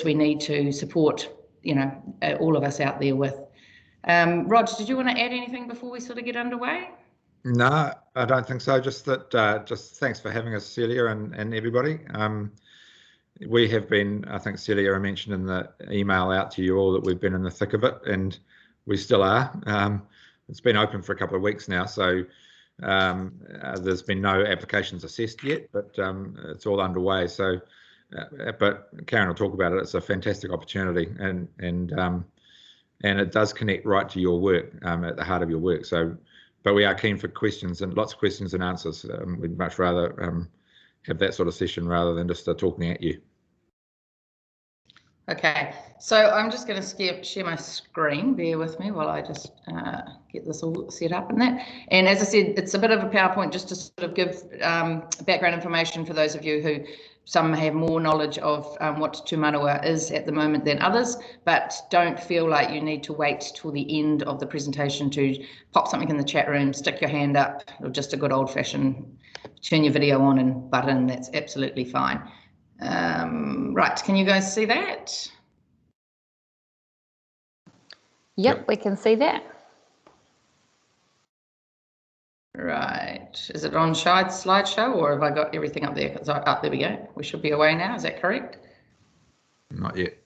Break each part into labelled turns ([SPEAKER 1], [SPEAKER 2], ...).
[SPEAKER 1] we need to support, all of us out there with. Rog, did you want to add anything before we sort of get underway?
[SPEAKER 2] No, I don't think so. Just that. Just thanks for having us, Celia, and everybody. We have been, I think Celia mentioned in the email out to you all that we've been in the thick of it, and we still are. It's been open for a couple of weeks now, so there's been no applications assessed yet, but it's all underway. So, but Karen will talk about it. It's a fantastic opportunity, and it does connect right to your work, at the heart of your work. So, but we are keen for questions, and lots of questions and answers. We'd much rather have that sort of session rather than just talking at you.
[SPEAKER 1] Okay, so I'm just going to share my screen. Bear with me while I just get this all set up and that. And as I said, it's a bit of a PowerPoint just to sort of give background information for those of you who some have more knowledge of what Te Manawa is at the moment than others, but don't feel like you need to wait till the end of the presentation to pop something in the chat room, stick your hand up, or just a good old-fashioned turn your video on and butt in. That's absolutely fine. Right, can you guys see that?
[SPEAKER 3] Yep, we can see that.
[SPEAKER 1] Right, is it on slideshow, or have I got everything up there? There we go. We should be away now, is that correct?
[SPEAKER 2] Not yet.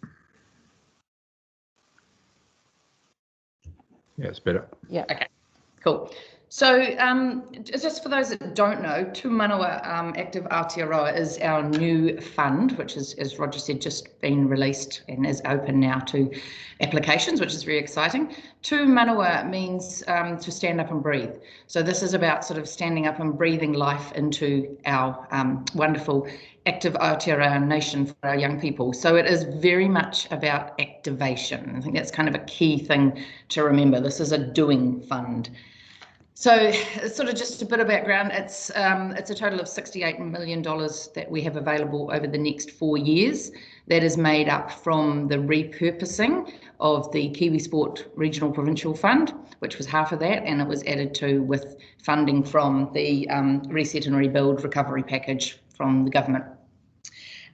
[SPEAKER 2] Yeah, it's better.
[SPEAKER 3] Yeah.
[SPEAKER 1] Okay, cool. So just for those that don't know, Te Manawa Active Aotearoa is our new fund, which is, as Roger said, just been released and is open now to applications, which is very exciting. Te Manawa means to stand up and breathe. So this is about sort of standing up and breathing life into our wonderful active Aotearoa nation for our young people. So it is very much about activation. I think that's kind of a key thing to remember. This is a doing fund. So sort of just a bit of background, it's a total of $68 million that we have available over the next 4 years. That is made up from the repurposing of the Kiwi Sport Regional Provincial Fund, which was half of that, and it was added to with funding from the Reset and Rebuild recovery package from the government.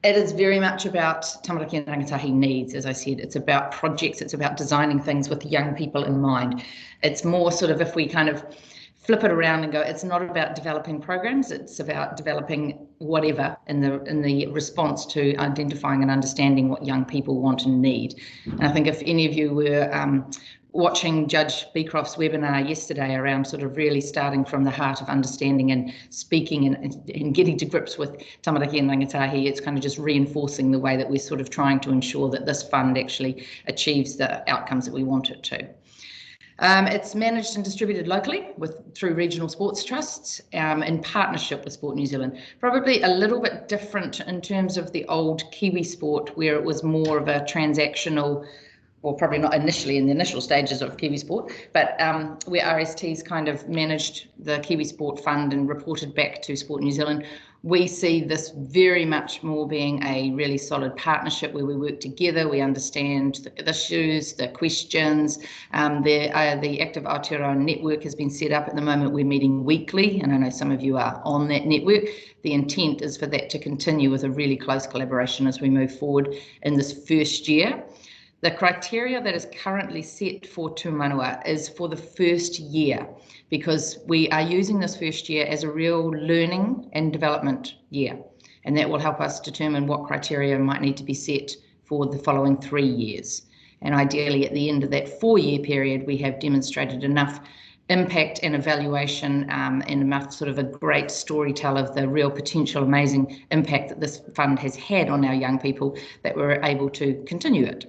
[SPEAKER 1] It is very much about tamariki and rangatahi needs, as I said. It's about projects, it's about designing things with young people in mind. It's more sort of, if we kind of flip it around and go, it's not about developing programs, it's about developing whatever in the response to identifying and understanding what young people want and need. And I think if any of you were watching Judge Beecroft's webinar yesterday around sort of really starting from the heart of understanding and speaking and getting to grips with tamariki and rangatahi, it's kind of just reinforcing the way that we're sort of trying to ensure that this fund actually achieves the outcomes that we want it to. It's managed and distributed locally through regional sports trusts in partnership with Sport New Zealand. Probably a little bit different in terms of the old Kiwi Sport, where it was more of a transactional, or probably not initially in the initial stages of Kiwi Sport, but where RSTs kind of managed the Kiwi Sport Fund and reported back to Sport New Zealand. We see this very much more being a really solid partnership where we work together, we understand the issues, the questions. The Active Aotearoa network has been set up at the moment. We're meeting weekly, and I know some of you are on that network. The intent is for that to continue with a really close collaboration as we move forward in this first year. The criteria that is currently set for Te Manawa is for the first year, because we are using this first year as a real learning and development year. And that will help us determine what criteria might need to be set for the following 3 years. And ideally, at the end of that 4-year period, we have demonstrated enough impact and evaluation and enough sort of a great storytell of the real potential amazing impact that this fund has had on our young people that we're able to continue it.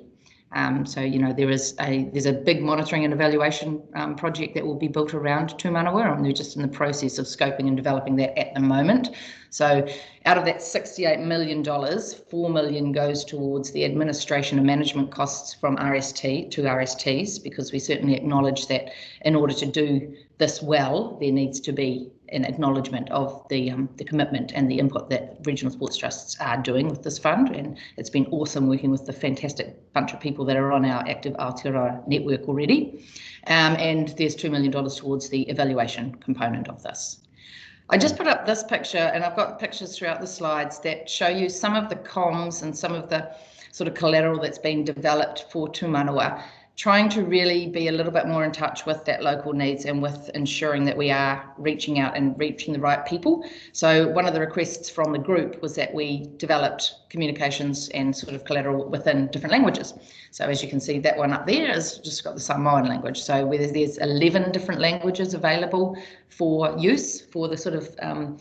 [SPEAKER 1] So, you know, there's a big monitoring and evaluation project that will be built around Te Manawa, and they're just in the process of scoping and developing that at the moment. So out of that $68 million, $4 million goes towards the administration and management costs from RST to RSTs, because we certainly acknowledge that in order to do this well, there needs to be an acknowledgement of the commitment and the input that regional sports trusts are doing with this fund. And it's been awesome working with the fantastic bunch of people that are on our Active Aotearoa network already. And there's $2 million towards the evaluation component of this. I just put up this picture, and I've got pictures throughout the slides that show you some of the comms and some of the sort of collateral that's been developed for Manawa, trying to really be a little bit more in touch with that local needs and with ensuring that we are reaching out and reaching the right people. So one of the requests from the group was that we developed communications and sort of collateral within different languages. So as you can see, that one up there has just got the Samoan language. So there's 11 different languages available for use for the sort of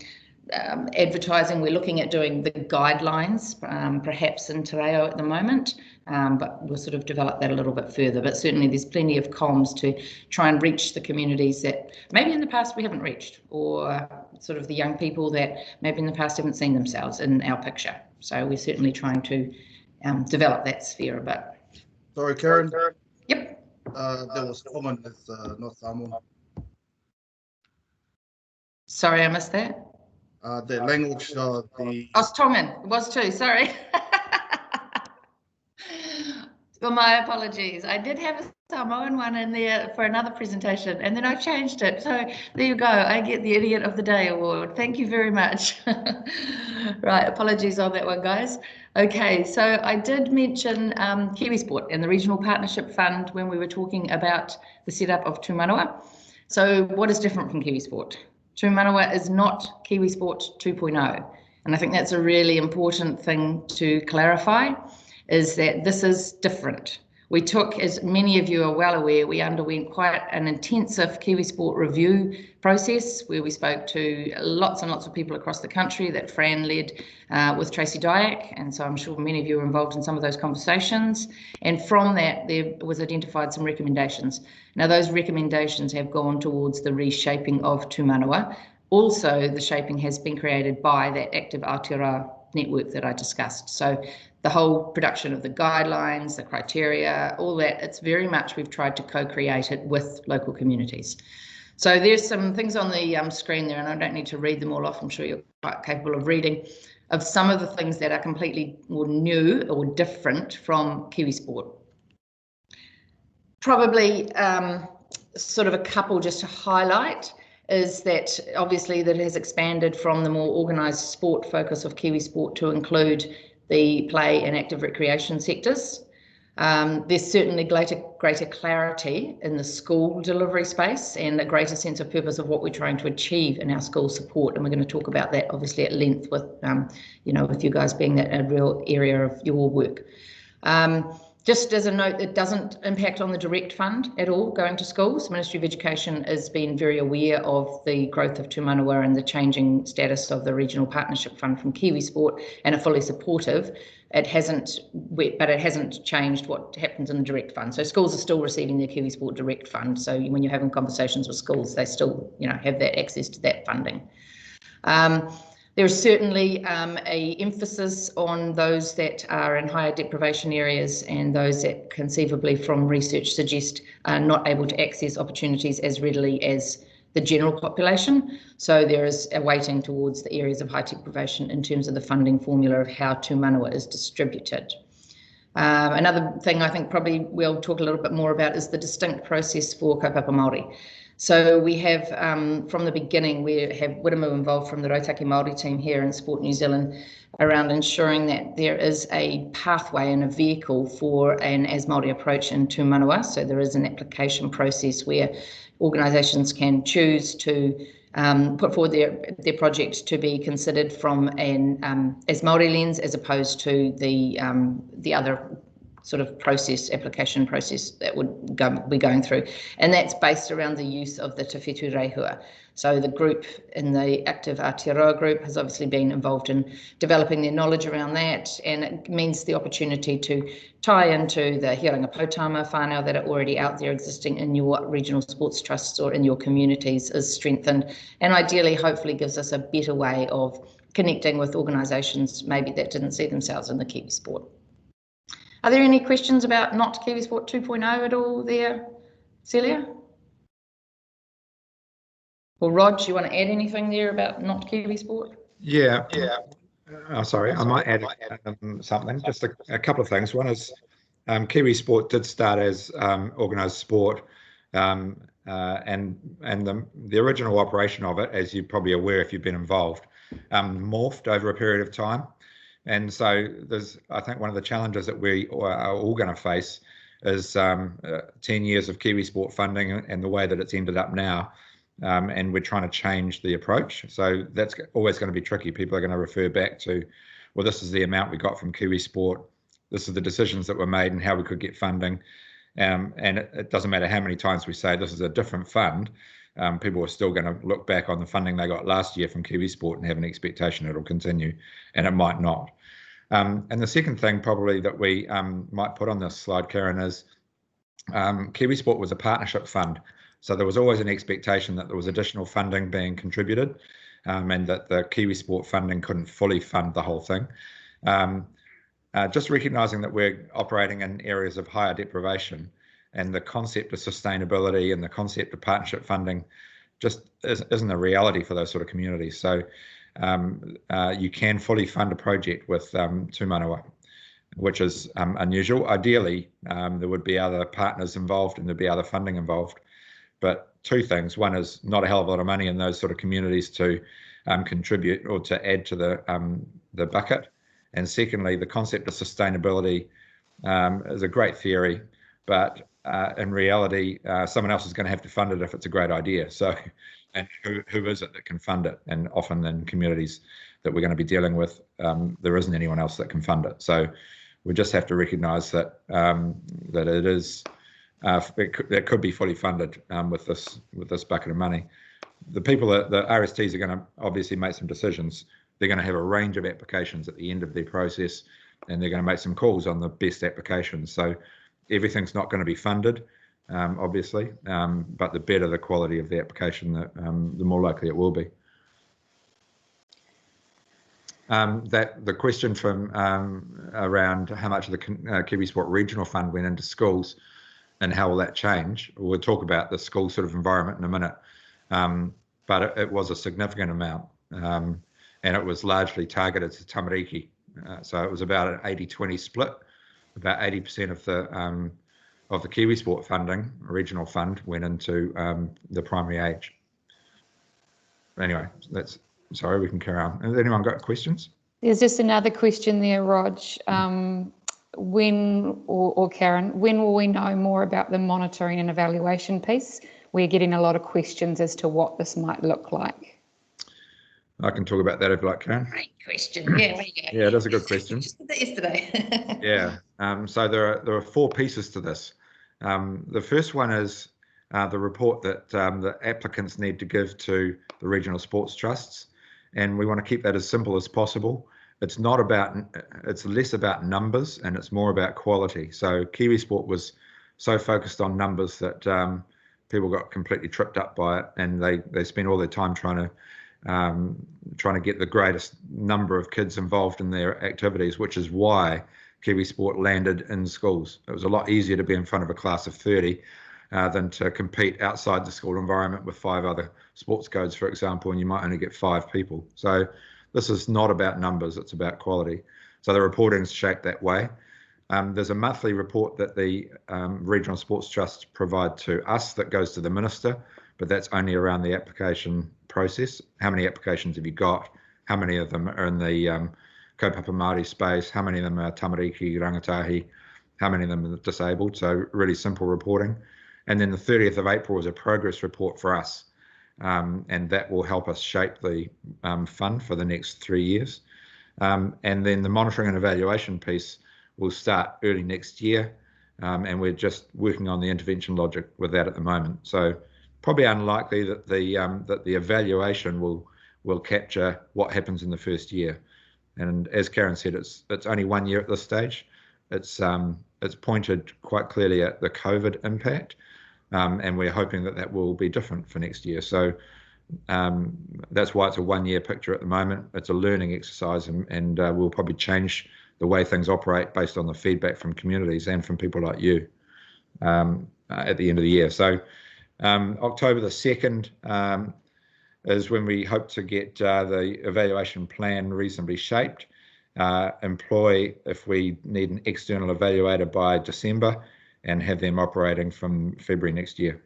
[SPEAKER 1] advertising. We're looking at doing the guidelines, perhaps in Te Reo at the moment, but we'll sort of develop that a little bit further. But certainly there's plenty of comms to try and reach the communities that maybe in the past we haven't reached, or sort of the young people that maybe in the past haven't seen themselves in our picture. So we're certainly trying to develop that sphere a bit.
[SPEAKER 4] Sorry, Karen.
[SPEAKER 1] Yep.
[SPEAKER 4] There was common with North Samoan.
[SPEAKER 1] Sorry, I missed that.
[SPEAKER 4] The language, the...
[SPEAKER 1] Oh, it's Tongan. It was too, sorry. Well, my apologies. I did have a Samoan one in there for another presentation, and then I changed it. So there you go. I get the Idiot of the Day award. Thank you very much. Right, apologies on that one, guys. Okay, so I did mention Kiwi Sport and the Regional Partnership Fund when we were talking about the setup of Manawa. So what is different from Kiwi Sport? Manawa is not Kiwi Sport 2.0, and I think that's a really important thing to clarify, is that this is different. We took, as many of you are well aware, we underwent quite an intensive Kiwi Sport review process where we spoke to lots and lots of people across the country that Fran led with Tracy Dyack, and so I'm sure many of you were involved in some of those conversations. And from that, there was identified some recommendations. Now, those recommendations have gone towards the reshaping of Manawa. Also, the shaping has been created by that active Aotearoa network that I discussed. So the whole production of the guidelines, the criteria, all that, it's very much we've tried to co-create it with local communities. So there's some things on the screen there, and I don't need to read them all off. I'm sure you're quite capable of reading, of some of the things that are completely new or different from Kiwi Sport. Probably sort of a couple just to highlight is that obviously that has expanded from the more organised sport focus of Kiwi Sport to include the play and active recreation sectors. There's certainly greater clarity in the school delivery space and a greater sense of purpose of what we're trying to achieve in our school support. And we're going to talk about that obviously at length with, with you guys being a real area of your work. Just as a note, it doesn't impact on the direct fund at all going to schools. Ministry of Education has been very aware of the growth of Manawa and the changing status of the Regional Partnership Fund from Kiwi Sport and are fully supportive. It hasn't changed what happens in the direct fund. So schools are still receiving their Kiwi Sport direct fund. So when you're having conversations with schools, they still, have that access to that funding. There's certainly a emphasis on those that are in higher deprivation areas and those that conceivably from research suggest are not able to access opportunities as readily as the general population. So there is a weighting towards the areas of high deprivation in terms of the funding formula of how Manawa is distributed. Another thing I think probably we'll talk a little bit more about is the distinct process for kaupapa Māori. So we have, from the beginning, we have Wiremu involved from the Rautaki Māori team here in Sport New Zealand around ensuring that there is a pathway and a vehicle for an As Māori approach in Manawa. So there is an application process where organisations can choose to put forward their project to be considered from an As Māori lens as opposed to the other sort of application process that would be going through. And that's based around the use of the Te Whetū Reihua. So the group in the active Aotearoa group has obviously been involved in developing their knowledge around that, and it means the opportunity to tie into the Hiranga Potama whānau that are already out there existing in your regional sports trusts or in your communities is strengthened, and ideally hopefully gives us a better way of connecting with organisations maybe that didn't see themselves in the Kiwi Sport. Are there any questions about not Kiwi Sport 2.0 at all there, Celia? Or Rod, do you want to add anything there about not Kiwi Sport?
[SPEAKER 2] Yeah. Oh, sorry, I might add something, just a couple of things. One is Kiwi Sport did start as organised sport and the original operation of it, as you're probably aware if you've been involved, morphed over a period of time. And so I think one of the challenges that we are all going to face is 10 years of Kiwi Sport funding and the way that it's ended up now. And we're trying to change the approach. So that's always going to be tricky. People are going to refer back to, well, this is the amount we got from Kiwi Sport. This is the decisions that were made and how we could get funding. And it doesn't matter how many times we say this is a different fund. People are still going to look back on the funding they got last year from Kiwi Sport and have an expectation it'll continue, and it might not. And the second thing probably that we might put on this slide, Karen, is Kiwi Sport was a partnership fund. So there was always an expectation that there was additional funding being contributed, and that the Kiwi Sport funding couldn't fully fund the whole thing. Just recognising that we're operating in areas of higher deprivation, and the concept of sustainability and the concept of partnership funding just isn't a reality for those sort of communities. So you can fully fund a project with Tū Manawa, which is unusual. Ideally, there would be other partners involved and there'd be other funding involved. But two things. One is not a hell of a lot of money in those sort of communities to contribute or to add to the bucket. And secondly, the concept of sustainability is a great theory, but in reality, someone else is going to have to fund it if it's a great idea. So, and who is it that can fund it? And often in communities that we're going to be dealing with, there isn't anyone else that can fund it. So we just have to recognise that that it is. It could be fully funded with this bucket of money. The people that the RSTs are going to obviously make some decisions. They're going to have a range of applications at the end of their process, and they're going to make some calls on the best applications. So everything's not going to be funded, obviously, but the better the quality of the application, the more likely it will be. The question from around how much of the Kiwi Sport Regional Fund went into schools and how will that change? We'll talk about the school sort of environment in a minute, but it was a significant amount, and it was largely targeted to tamariki. So it was about an 80-20 split. About 80% of the Kiwi Sport funding, regional fund, went into the primary age. Anyway, sorry, we can carry on. Has anyone got questions?
[SPEAKER 3] There's just another question there, Rog. When, or Karen, when will we know more about the monitoring and evaluation piece? We're getting a lot of questions as to what this might look like.
[SPEAKER 2] I can talk about that if you like, Karen.
[SPEAKER 1] Great question. Yeah, there you go.
[SPEAKER 2] Yeah, that's a good question.
[SPEAKER 1] Just did that yesterday.
[SPEAKER 2] Yeah. So there are four pieces to this. The first one is the report that the applicants need to give to the regional sports trusts, and we want to keep that as simple as possible. It's less about numbers and it's more about quality. So Kiwi Sport was so focused on numbers that people got completely tripped up by it, and they spent all their time trying to get the greatest number of kids involved in their activities, which is why Kiwi Sport landed in schools. It was a lot easier to be in front of a class of 30 than to compete outside the school environment with 5 other sports codes, for example, and you might only get 5 people. So this is not about numbers, it's about quality. So the reporting's shaped that way. There's a monthly report that the regional sports trusts provide to us that goes to the minister, but that's only around the application process. How many applications have you got? How many of them are in the kaupapa Māori space? How many of them are tamariki, rangatahi? How many of them are disabled? So really simple reporting. And then the 30th of April is a progress report for us. And that will help us shape the fund for the next 3 years. And then the monitoring and evaluation piece will start early next year. And we're just working on the intervention logic with that at the moment. So probably unlikely that the evaluation will capture what happens in the first year. And as Karen said, it's only 1 year at this stage. It's pointed quite clearly at the COVID impact. And we're hoping that will be different for next year. So that's why it's a 1 year picture at the moment. It's a learning exercise, and we'll probably change the way things operate based on the feedback from communities and from people like you at the end of the year. So October the 2nd is when we hope to get the evaluation plan reasonably shaped, employ, if we need an external evaluator, by December, and have them operating from February next year.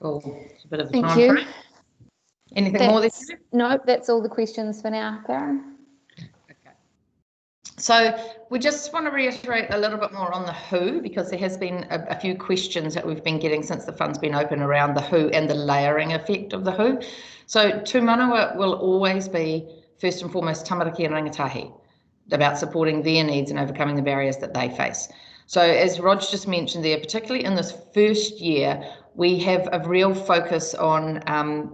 [SPEAKER 1] Cool. It's a bit of a
[SPEAKER 3] Thank
[SPEAKER 1] time
[SPEAKER 3] you.
[SPEAKER 1] frame. Anything more there?
[SPEAKER 3] No, that's all the questions for now, Karen.
[SPEAKER 1] Okay. So we just want to reiterate a little bit more on the who, because there has been a few questions that we've been getting since the fund's been open around the who and the layering effect of the who. So Tū Manawa will always be first and foremost tamariki and rangatahi, about supporting their needs and overcoming the barriers that they face. So as Rog just mentioned there, particularly in this first year, we have a real focus on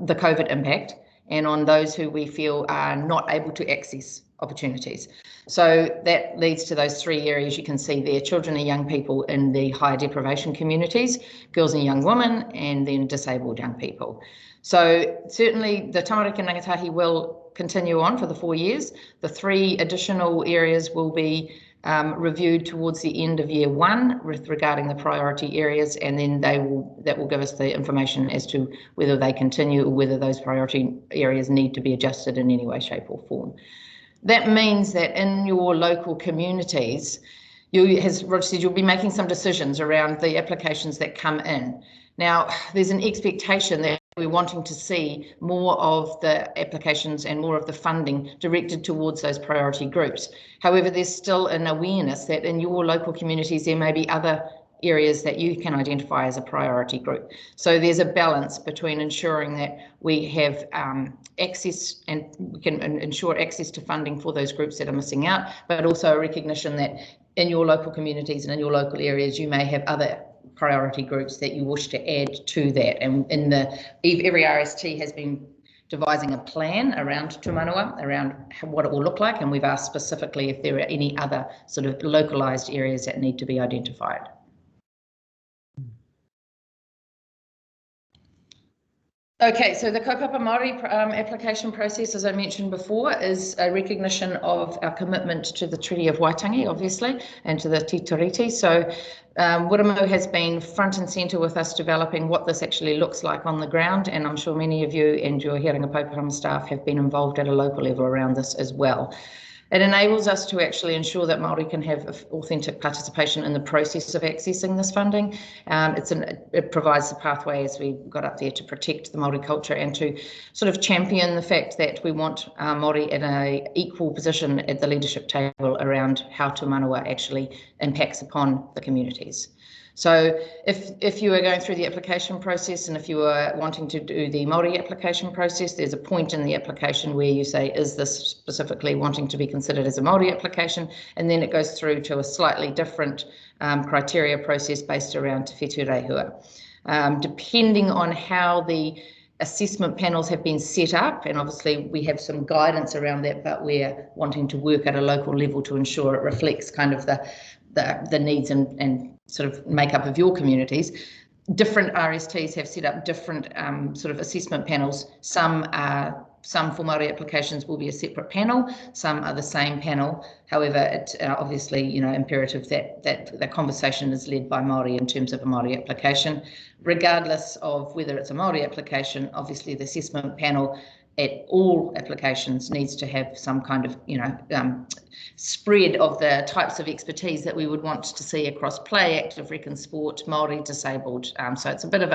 [SPEAKER 1] the COVID impact and on those who we feel are not able to access opportunities. So that leads to those three areas you can see there: children and young people in the high deprivation communities, girls and young women, and then disabled young people. So certainly the tamariki and rangatahi will continue on for the 4 years. The 3 additional areas will be reviewed towards the end of year 1 regarding the priority areas, and then that will give us the information as to whether they continue or whether those priority areas need to be adjusted in any way, shape or form. That means that in your local communities, as Roger said, you'll be making some decisions around the applications that come in. Now, there's an expectation that we're wanting to see more of the applications and more of the funding directed towards those priority groups. However, there's still an awareness that in your local communities, there may be other areas that you can identify as a priority group. So there's a balance between ensuring that we have access and we can ensure access to funding for those groups that are missing out, but also a recognition that in your local communities and in your local areas, you may have other priority groups that you wish to add to that. And every RST has been devising a plan around Tū Manawa, around what it will look like, and we've asked specifically if there are any other sort of localised areas that need to be identified. Okay, so the Kaupapa Māori application process, as I mentioned before, is a recognition of our commitment to the Treaty of Waitangi, obviously, and to the Te Tiriti. So Wiremu has been front and centre with us developing what this actually looks like on the ground, and I'm sure many of you and your Hearinga Pouparama staff have been involved at a local level around this as well. It enables us to actually ensure that Māori can have authentic participation in the process of accessing this funding. It provides the pathway, as we got up there, to protect the Māori culture and to sort of champion the fact that we want Māori in an equal position at the leadership table around how Tū Manawa actually impacts upon the communities. So if you are going through the application process and if you are wanting to do the Māori application process, there's a point in the application where you say, is this specifically wanting to be considered as a Māori application? And then it goes through to a slightly different criteria process based around Te Whetū Rehua. Depending on how the assessment panels have been set up, and obviously we have some guidance around that, but we're wanting to work at a local level to ensure it reflects kind of the needs and sort of makeup of your communities. Different RSTs have set up different sort of assessment panels. Some for Māori applications will be a separate panel, some are the same panel. However, it's obviously imperative that the conversation is led by Māori in terms of a Māori application. Regardless of whether it's a Māori application, obviously the assessment panel at all applications needs to have some kind of spread of the types of expertise that we would want to see across play, active, rec and sport, Māori, disabled. So it's a bit of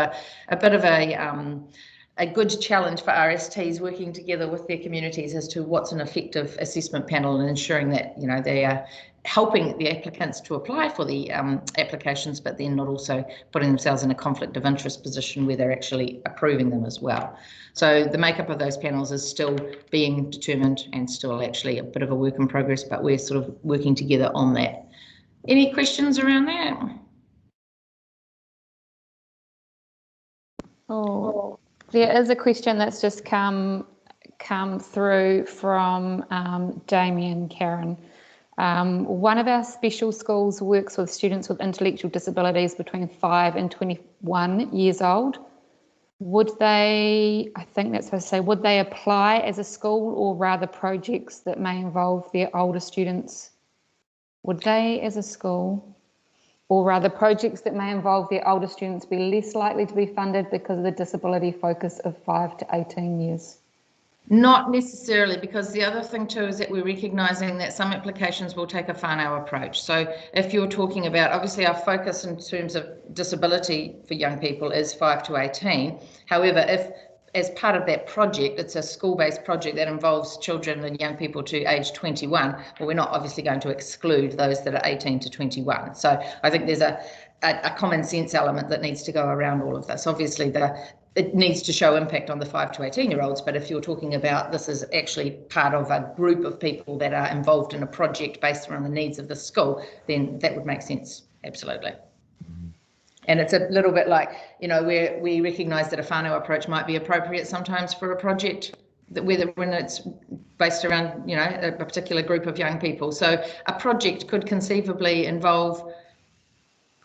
[SPEAKER 1] a good challenge for RSTs working together with their communities as to what's an effective assessment panel and ensuring that they are helping the applicants to apply for the applications, but then not also putting themselves in a conflict of interest position where they're actually approving them as well. So the makeup of those panels is still being determined and still actually a bit of a work in progress, but we're sort of working together on that. Any questions around that?
[SPEAKER 3] Oh, there is a question that's just come through from Damien Karen. One of our special schools works with students with intellectual disabilities between 5 and 21 years old. Would they, I think that's supposed to say, would they apply as a school or rather projects that may involve their older students? Would they as a school or rather projects that may involve their older students be less likely to be funded because of the disability focus of 5 to 18 years?
[SPEAKER 1] Not necessarily, because the other thing too is that we're recognising that some applications will take a whānau approach. So if you're talking about, obviously our focus in terms of disability for young people is 5 to 18. However, if as part of that project, it's a school-based project that involves children and young people to age 21, well, we're not obviously going to exclude those that are 18 to 21. So I think there's a common sense element that needs to go around all of this. Obviously, it needs to show impact on the 5 to 18-year-olds, but if you're talking about this is actually part of a group of people that are involved in a project based around the needs of the school, then that would make sense, absolutely. And it's a little bit like, you know, we recognise that a whānau approach might be appropriate sometimes for a project when it's based around, you know, a particular group of young people. So a project could conceivably involve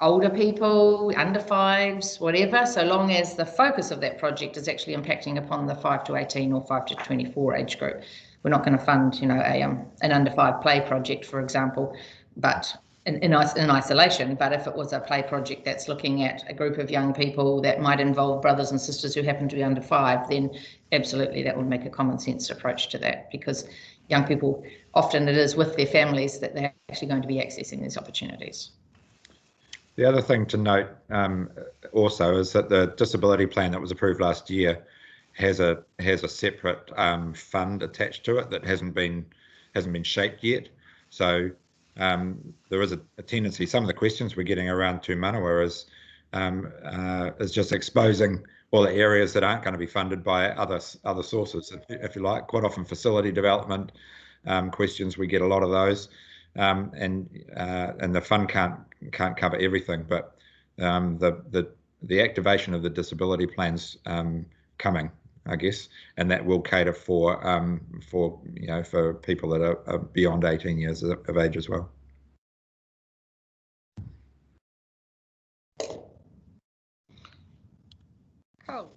[SPEAKER 1] older people, under 5s, whatever, so long as the focus of that project is actually impacting upon the 5 to 18 or 5 to 24 age group. We're not going to fund, you know, an under 5 play project, for example, but in isolation. But if it was a play project that's looking at a group of young people that might involve brothers and sisters who happen to be under 5, then absolutely that would make a common sense approach to that, because young people, often it is with their families that they're actually going to be accessing these opportunities.
[SPEAKER 2] The other thing to note also is that the disability plan that was approved last year has a separate fund attached to it that hasn't been shaped yet. So there is a tendency. Some of the questions we're getting around to Manawa is just exposing all the areas that aren't going to be funded by other sources, if you like. Quite often facility development questions, we get a lot of those. And the fund can't cover everything, but the activation of the disability plans coming, I guess, and that will cater for you know, for people that are beyond 18 years of age as well.
[SPEAKER 1] Cool.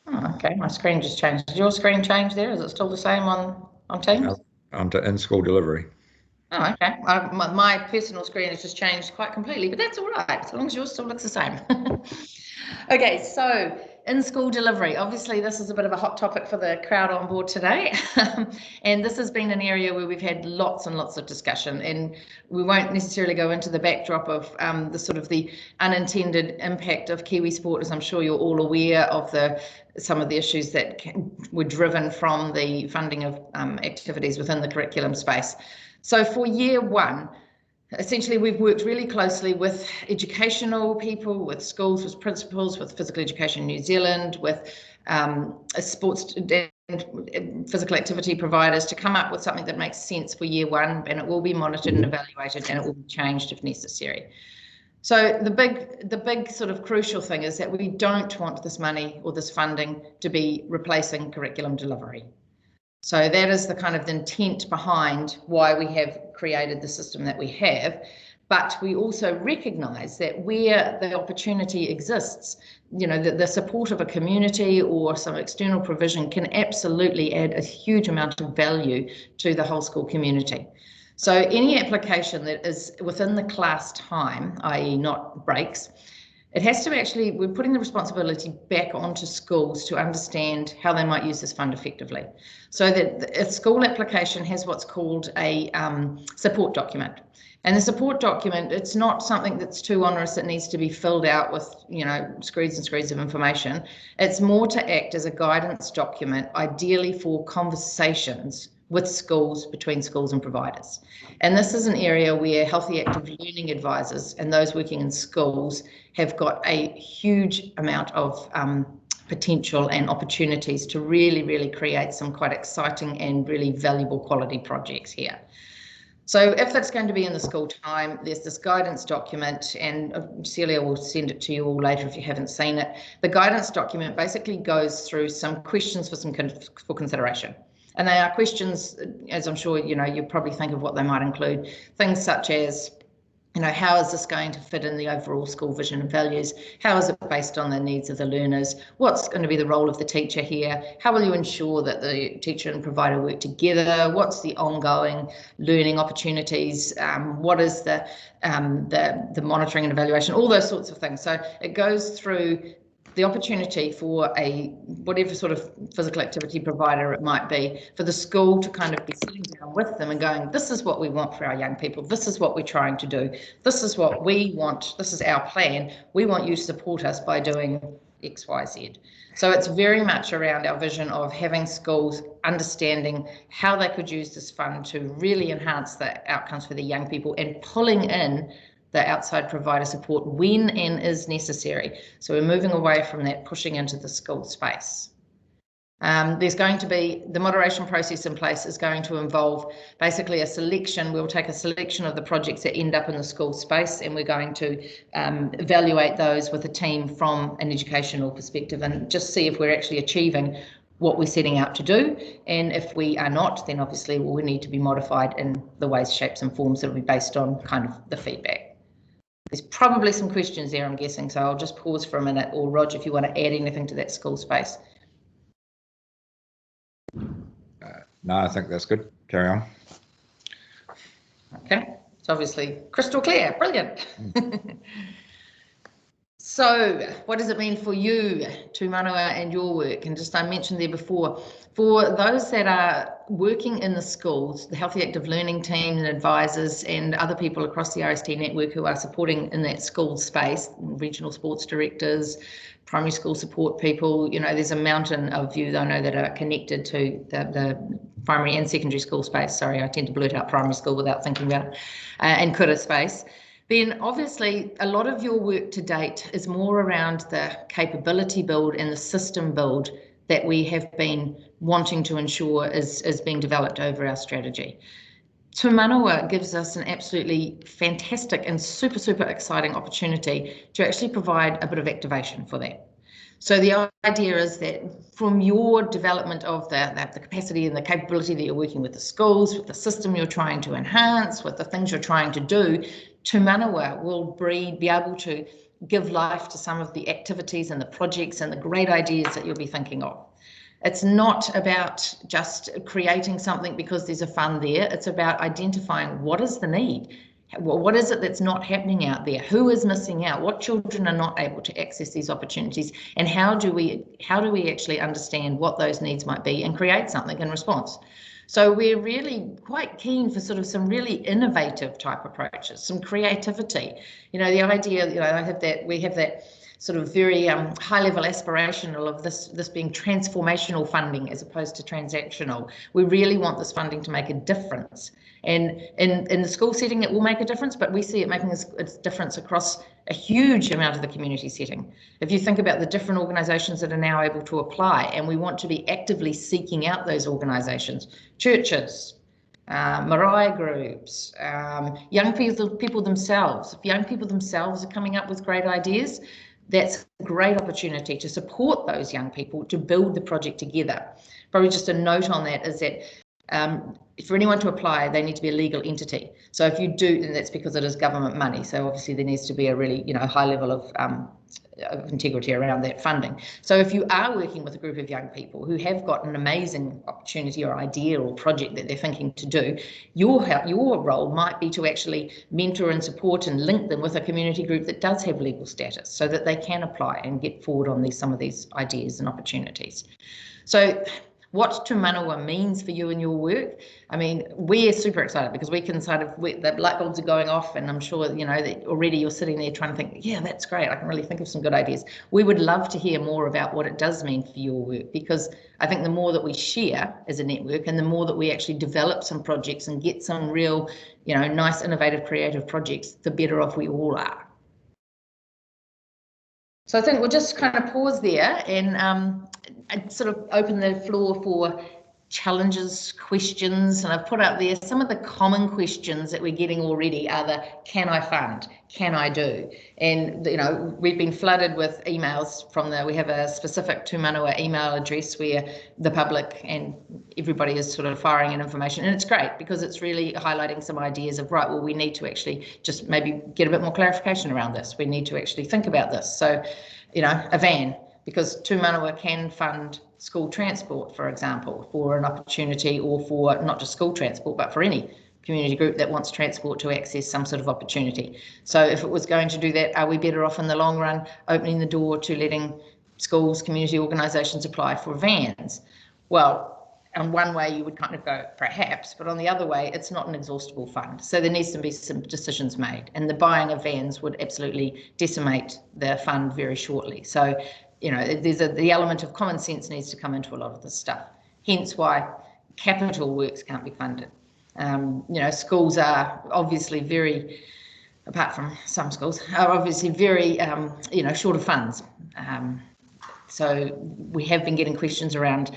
[SPEAKER 1] Oh, okay, my screen just changed. Did your screen change there? Is it still the same on Teams?
[SPEAKER 2] Onto in-school delivery.
[SPEAKER 1] Oh, okay. My personal screen has just changed quite completely, but that's all right, as long as yours still looks the same. Okay, so in-school delivery. Obviously, this is a bit of a hot topic for the crowd on board today. And this has been an area where we've had lots and lots of discussion, and we won't necessarily go into the backdrop of the sort of the unintended impact of Kiwi sport, as I'm sure you're all aware of some of the issues that were driven from the funding of activities within the curriculum space. So for year 1, essentially we've worked really closely with educational people, with schools, with principals, with Physical Education New Zealand, with sports and physical activity providers to come up with something that makes sense for year 1, and it will be monitored and evaluated, and it will be changed if necessary. So the big sort of crucial thing is that we don't want this money or this funding to be replacing curriculum delivery. So that is the kind of the intent behind why we have created the system that we have. But we also recognise that where the opportunity exists, you know, the support of a community or some external provision can absolutely add a huge amount of value to the whole school community. So any application that is within the class time, i.e. not breaks, it has to actually, we're putting the responsibility back onto schools to understand how they might use this fund effectively. So that a school application has what's called a support document. And the support document, it's not something that's too onerous that needs to be filled out with, you know, screeds and screeds of information. It's more to act as a guidance document, ideally for conversations with schools, between schools and providers. And this is an area where healthy active learning advisors and those working in schools have got a huge amount of potential and opportunities to really, really create some quite exciting and really valuable quality projects here. So if that's going to be in the school time, there's this guidance document, and Celia will send it to you all later if you haven't seen it. The guidance document basically goes through some questions for consideration. And they are questions, as I'm sure, you know, you probably think of what they might include. Things such as, you know, how is this going to fit in the overall school vision and values? How is it based on the needs of the learners? What's going to be the role of the teacher here? How will you ensure that the teacher and provider work together? What's the ongoing learning opportunities? What is the monitoring and evaluation? All those sorts of things. So it goes through the opportunity for whatever sort of physical activity provider it might be, for the school to kind of be sitting down with them and going, this is what we want for our young people, this is what we're trying to do, this is what we want, this is our plan, we want you to support us by doing X, Y, Z. So it's very much around our vision of having schools understanding how they could use this fund to really enhance the outcomes for the young people and pulling in the outside provider support when and is necessary. So we're moving away from that pushing into the school space. There's going to be, the moderation process in place is going to involve basically a selection. We'll take a selection of the projects that end up in the school space, and we're going to evaluate those with a team from an educational perspective and just see if we're actually achieving what we're setting out to do. And if we are not, then obviously we need to be modified in the ways, shapes and forms that will be based on kind of the feedback. There's probably some questions there, I'm guessing, so I'll just pause for a minute, or Rog, if you want to add anything to that school space.
[SPEAKER 2] No, I think that's good. Carry on.
[SPEAKER 1] Okay, it's obviously crystal clear, brilliant. So what does it mean for you, to Manawa, and your work? And just I mentioned there before, for those that are working in the schools, the Healthy Active Learning team and advisors and other people across the RST network who are supporting in that school space, regional sports directors, primary school support people, you know, there's a mountain of you I know that are connected to the primary and secondary school space. Sorry, I tend to blurt out primary school without thinking about it, and kura space. Then obviously a lot of your work to date is more around the capability build and the system build that we have been wanting to ensure is being developed over our strategy. Te Manawa gives us an absolutely fantastic and super, super exciting opportunity to actually provide a bit of activation for that. So the idea is that from your development of the capacity and the capability that you're working with the schools, with the system you're trying to enhance, with the things you're trying to do, Te Manawa will be able to give life to some of the activities and the projects and the great ideas that you'll be thinking of. It's not about just creating something because there's a fund there. It's about identifying what is the need. What is it that's not happening out there? Who is missing out? What children are not able to access these opportunities? And how do we actually understand what those needs might be and create something in response? So we're really quite keen for sort of some really innovative type approaches, some creativity. You know, the idea, you know, we have that sort of very high level aspirational of this being transformational funding as opposed to transactional. We really want this funding to make a difference. And in the school setting, it will make a difference, but we see it making a difference across a huge amount of the community setting. If you think about the different organisations that are now able to apply, and we want to be actively seeking out those organisations, churches, marae groups, young people themselves. If young people themselves are coming up with great ideas, that's a great opportunity to support those young people to build the project together. Probably just a note on that is that for anyone to apply, they need to be a legal entity. So if you do, and that's because it is government money. So obviously there needs to be a really, high level of integrity around that funding. So if you are working with a group of young people who have got an amazing opportunity or idea or project that they're thinking to do, your role might be to actually mentor and support and link them with a community group that does have legal status so that they can apply and get forward on some of these ideas and opportunities. So what Te Manawa means for you and your work, I mean, we're super excited because we can the light bulbs are going off, and I'm sure, that already you're sitting there trying to think, yeah, that's great. I can really think of some good ideas. We would love to hear more about what it does mean for your work, because I think the more that we share as a network and the more that we actually develop some projects and get some real, nice, innovative, creative projects, the better off we all are. So I think we'll just kind of pause there and I'd sort of open the floor for challenges, questions, and I've put up there some of the common questions that we're getting already are the can I fund, can I do? And we've been flooded with emails from we have a specific Te Manawa email address where the public and everybody is sort of firing in information, and it's great because it's really highlighting some ideas of, right, well, we need to actually just maybe get a bit more clarification around this. We need to actually think about this. So, a van, because Te Manawa can fund school transport, for example, for an opportunity, or for not just school transport, but for any community group that wants transport to access some sort of opportunity. So if it was going to do that, are we better off in the long run opening the door to letting schools, community organisations apply for vans. Well, and one way you would kind of go, perhaps, but on the other way, it's not an exhaustible fund. So there needs to be some decisions made, and the buying of vans would absolutely decimate the fund very shortly. So, you know, the element of common sense needs to come into a lot of this stuff. Hence why capital works can't be funded. You know, schools are obviously very, apart from some schools, are obviously very, you know, short of funds. So we have been getting questions around,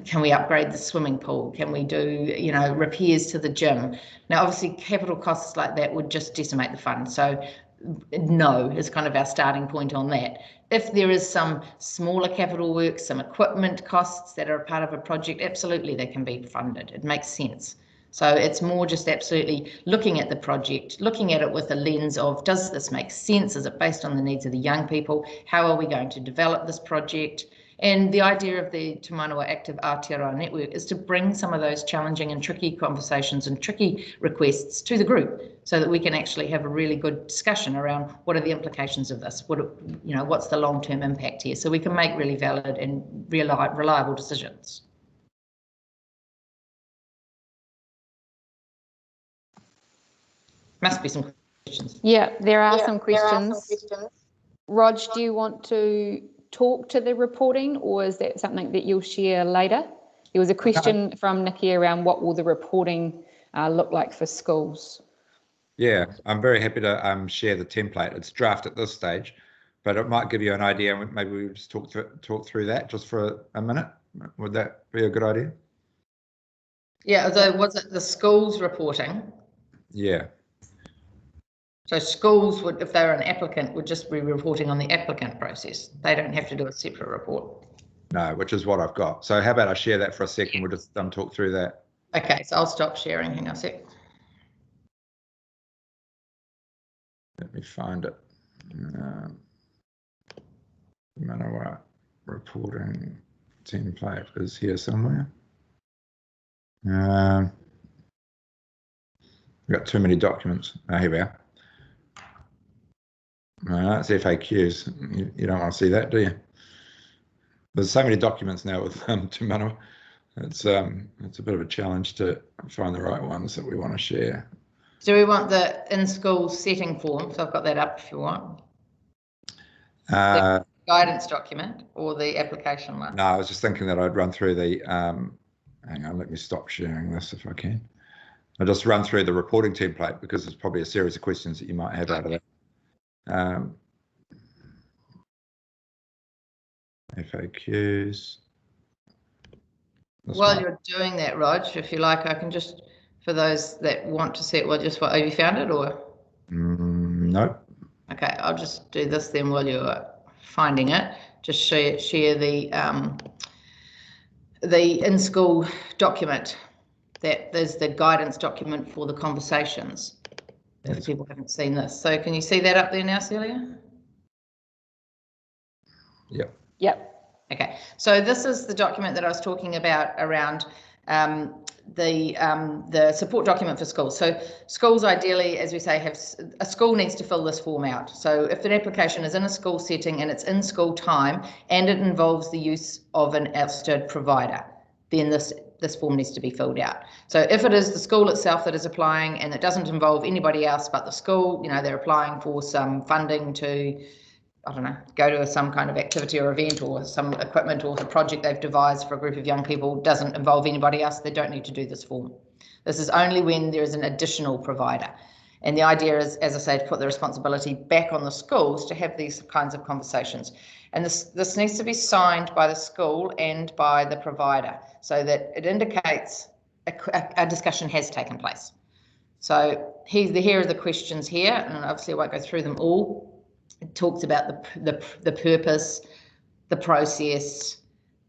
[SPEAKER 1] can we upgrade the swimming pool? Can we do, you know, repairs to the gym? Now, obviously, capital costs like that would just decimate the fund. So no is kind of our starting point on that. If there is some smaller capital work, some equipment costs that are a part of a project, absolutely they can be funded. It makes sense. So it's more just absolutely looking at the project, looking at it with a lens of, does this make sense? Is it based on the needs of the young people? How are we going to develop this project? And the idea of the Te Manawa Active Aotearoa Network is to bring some of those challenging and tricky conversations and tricky requests to the group so that we can actually have a really good discussion around what are the implications of this, you know, what's the long-term impact here, so we can make really valid and reliable decisions. Must be some questions.
[SPEAKER 3] Yeah, there are some questions. Rog, do you want to talk to the reporting, or is that something that you'll share later? There was a question from Nikki around what will the reporting look like for schools.
[SPEAKER 2] Yeah, I'm very happy to share the template. It's draft at this stage, but it might give you an idea. Maybe we just talk through that just for a minute. Would that be a good idea?
[SPEAKER 1] Yeah, so was it the schools reporting?
[SPEAKER 2] Yeah.
[SPEAKER 1] So schools would, if they're an applicant, would just be reporting on the applicant process. They don't have to do a separate report.
[SPEAKER 2] No, which is what I've got. So how about I share that for a second? We'll just talk through that.
[SPEAKER 1] Okay, so I'll stop sharing. Hang on a sec.
[SPEAKER 2] Let me find it. Manawa reporting template is here somewhere. We've got too many documents. Oh, here we are. That's FAQs. You don't want to see that, do you? There's so many documents now with Te Manawa. It's a bit of a challenge to find the right ones that we want to share.
[SPEAKER 1] Do we want the in-school setting form? So I've got that up if you want. The guidance document or the application one?
[SPEAKER 2] No, I was just thinking that I'd run through the, hang on, let me stop sharing this if I can. I'll just run through the reporting template because there's probably a series of questions that you might have out of that. FAQs.
[SPEAKER 1] While you're doing that, Rog, if you like, I can just, for those that want to see it, have you found it or?
[SPEAKER 2] No.
[SPEAKER 1] Okay, I'll just do this then while you're finding it. Just share the in-school document. That there's the guidance document for the conversations. If people haven't seen this, so can you see that up there now, Celia?
[SPEAKER 2] Yep.
[SPEAKER 3] Yep.
[SPEAKER 1] Okay, so this is the document that I was talking about around the support document for schools. So schools ideally, as we say, a school needs to fill this form out. So if an application is in a school setting and it's in school time and it involves the use of an outside provider, then this form needs to be filled out. So if it is the school itself that is applying and it doesn't involve anybody else but the school, you know, they're applying for some funding to, I don't know, go to some kind of activity or event or some equipment or the project they've devised for a group of young people, doesn't involve anybody else, they don't need to do this form. This is only when there is an additional provider. And the idea is, as I say, to put the responsibility back on the schools to have these kinds of conversations. And this needs to be signed by the school and by the provider so that it indicates a discussion has taken place. So here are the questions here, and obviously I won't go through them all. It talks about the purpose, the process,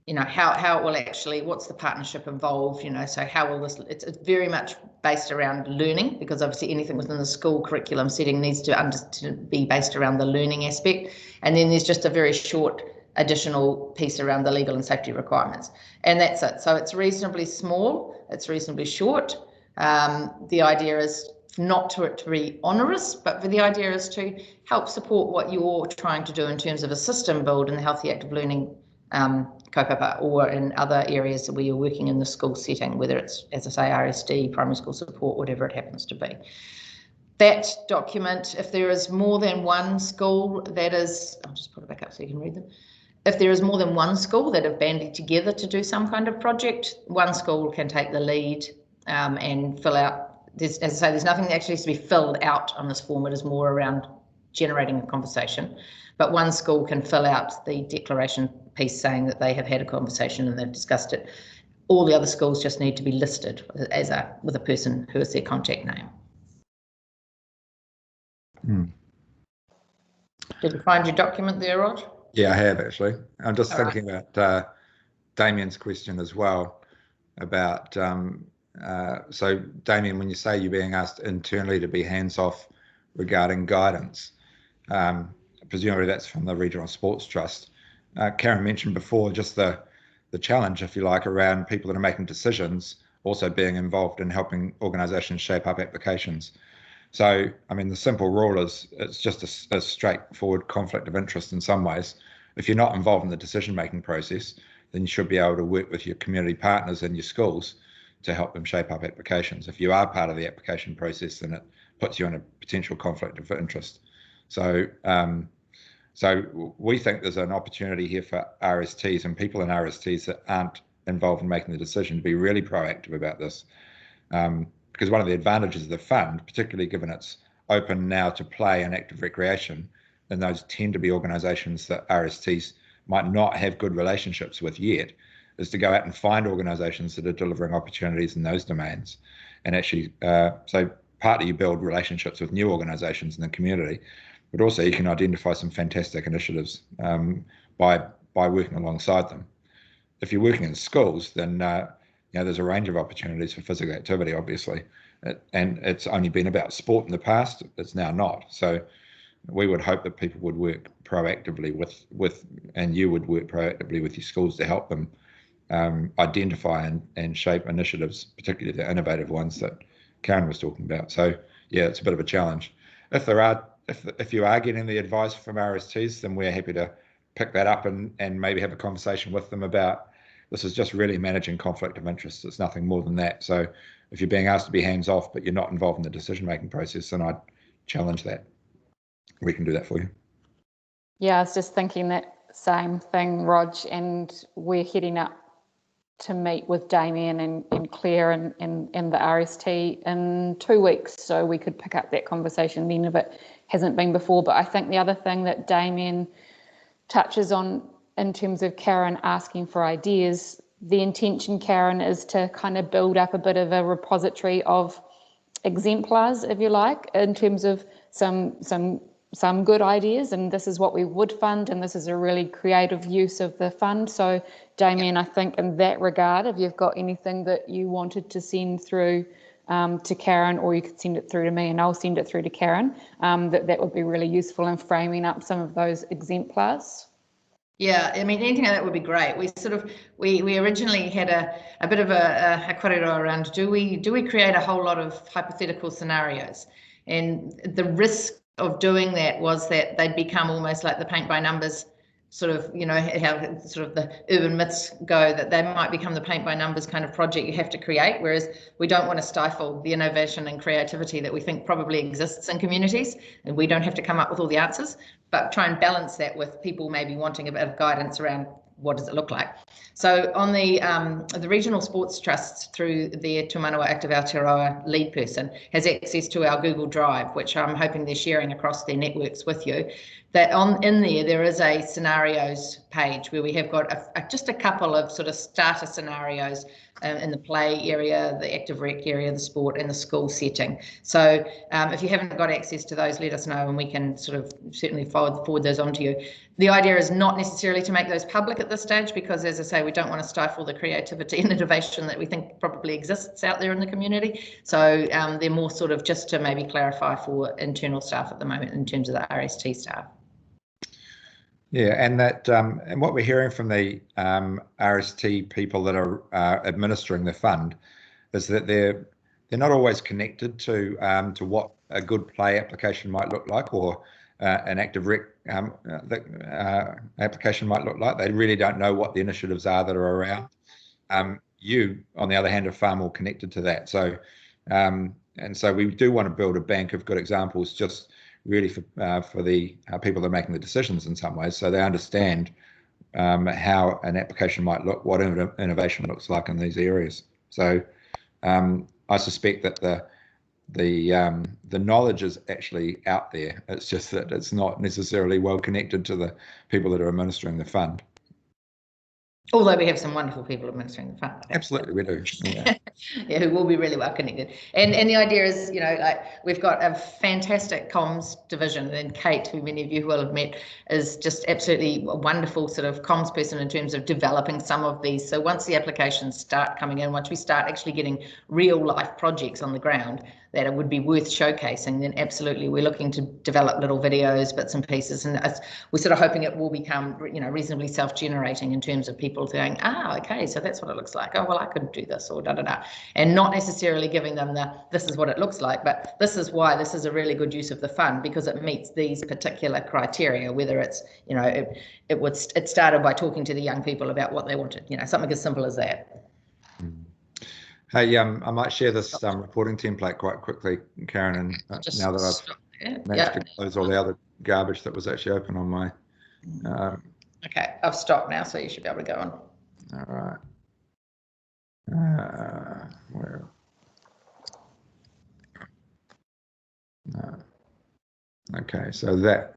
[SPEAKER 1] you know, how it will actually, what's the partnership involved, you know, so how will this, it's very much based around learning, because obviously anything within the school curriculum setting needs to be based around the learning aspect. And then there's just a very short additional piece around the legal and safety requirements. And that's it. So it's reasonably small, it's reasonably short. The idea is not for it to be onerous, but for the idea is to help support what you're trying to do in terms of a system build in the healthy active learning kaupapa, or in other areas where you're working in the school setting, whether it's, as I say, RSD, primary school support, whatever it happens to be. That document, if there is more than one school that is, I'll just put it back up so you can read them. If there is more than one school that have banded together to do some kind of project, one school can take the lead and fill out. As I say, there's nothing that actually has to be filled out on this form. It is more around generating a conversation. But one school can fill out the declaration piece saying that they have had a conversation and they've discussed it. All the other schools just need to be listed as with a person who is their contact name. Did you find your document there, Rod?
[SPEAKER 2] Yeah, I have actually. I'm just thinking about Damien's question as well about, so Damien, when you say you're being asked internally to be hands-off regarding guidance, presumably that's from the Regional Sports Trust. Karen mentioned before just the challenge, if you like, around people that are making decisions also being involved in helping organisations shape up applications. So, I mean, the simple rule is it's just a straightforward conflict of interest in some ways. If you're not involved in the decision-making process, then you should be able to work with your community partners in your schools to help them shape up applications. If you are part of the application process, then it puts you in a potential conflict of interest. So, so we think there's an opportunity here for RSTs and people in RSTs that aren't involved in making the decision to be really proactive about this. Because one of the advantages of the fund, particularly given it's open now to play and active recreation, and those tend to be organisations that RSTs might not have good relationships with yet, is to go out and find organisations that are delivering opportunities in those domains. And actually, so partly you build relationships with new organisations in the community, but also you can identify some fantastic initiatives by working alongside them. If you're working in schools, then you know, there's a range of opportunities for physical activity, obviously, and it's only been about sport in the past. It's now not. So we would hope that people would work proactively with, and you would work proactively with your schools to help them identify and shape initiatives, particularly the innovative ones that Karen was talking about. So yeah, it's a bit of a challenge. If you are getting the advice from RSTs, then we're happy to pick that up and maybe have a conversation with them about, this is just really managing conflict of interest. It's nothing more than that. So if you're being asked to be hands off, but you're not involved in the decision-making process, then I'd challenge that. We can do that for you.
[SPEAKER 3] Yeah, I was just thinking that same thing, Rog, and we're heading up to meet with Damien and Claire and the RST in 2 weeks, so we could pick up that conversation then if it hasn't been before. But I think the other thing that Damien touches on in terms of Karen asking for ideas, the intention, Karen, is to kind of build up a bit of a repository of exemplars, if you like, in terms of some good ideas, and this is what we would fund, and this is a really creative use of the fund. So Damien, I think in that regard, if you've got anything that you wanted to send through to Karen, or you could send it through to me and I'll send it through to Karen, that would be really useful in framing up some of those exemplars.
[SPEAKER 1] Yeah, I mean, anything like that would be great. We originally had a bit of a kōrero around, do we create a whole lot of hypothetical scenarios? And the risk of doing that was that they'd become almost like the paint by numbers sort of, you know, how sort of the urban myths go, that they might become the paint by numbers kind of project you have to create, whereas we don't want to stifle the innovation and creativity that we think probably exists in communities, and we don't have to come up with all the answers, but try and balance that with people maybe wanting a bit of guidance around what does it look like. So on the Regional Sports Trust, through their Manawa Active Aotearoa lead person, has access to our Google Drive, which I'm hoping they're sharing across their networks with you. That in there is a scenarios page where we have got just a couple of sort of starter scenarios in the play area, the active rec area, the sport, and the school setting. So if you haven't got access to those, let us know and we can sort of certainly forward those on to you. The idea is not necessarily to make those public at this stage, because as I say, we don't want to stifle the creativity and innovation that we think probably exists out there in the community. So they're more sort of just to maybe clarify for internal staff at the moment in terms of the RST staff.
[SPEAKER 2] Yeah, and that and what we're hearing from the RST people that are administering the fund is that they're they're not always connected to what a good play application might look like, or an active rec application might look like. They really don't know what the initiatives are that are around. You, on the other hand, are far more connected to that. So, and so we do want to build a bank of good examples, just really for the people that are making the decisions in some ways, so they understand how an application might look, what innovation looks like in these areas. So I suspect that the knowledge is actually out there. It's just that it's not necessarily well connected to the people that are administering the fund.
[SPEAKER 1] Although we have some wonderful people administering the fund.
[SPEAKER 2] Absolutely, we do. Yeah.
[SPEAKER 1] Yeah, who will be really well connected. And the idea is, you know, like we've got a fantastic comms division, and Kate, who many of you will have met, is just absolutely a wonderful sort of comms person in terms of developing some of these. So once the applications start coming in, once we start actually getting real life projects on the ground that it would be worth showcasing, then absolutely we're looking to develop little videos, bits and pieces, and we're sort of hoping it will become, you know, reasonably self-generating in terms of people saying, okay, so that's what it looks like. Oh, well, I could do this, or da-da-da. And not necessarily giving them this is what it looks like, but this is why this is a really good use of the fund, because it meets these particular criteria, whether it's, you know, it started by talking to the young people about what they wanted, you know, something as simple as that.
[SPEAKER 2] Hey, I might share this reporting template quite quickly, Karen, and now that I've managed to close all the other garbage that was actually open on my...
[SPEAKER 1] Okay, I've stopped now, so you should be able to go on.
[SPEAKER 2] All right. Where? No. Okay, so that,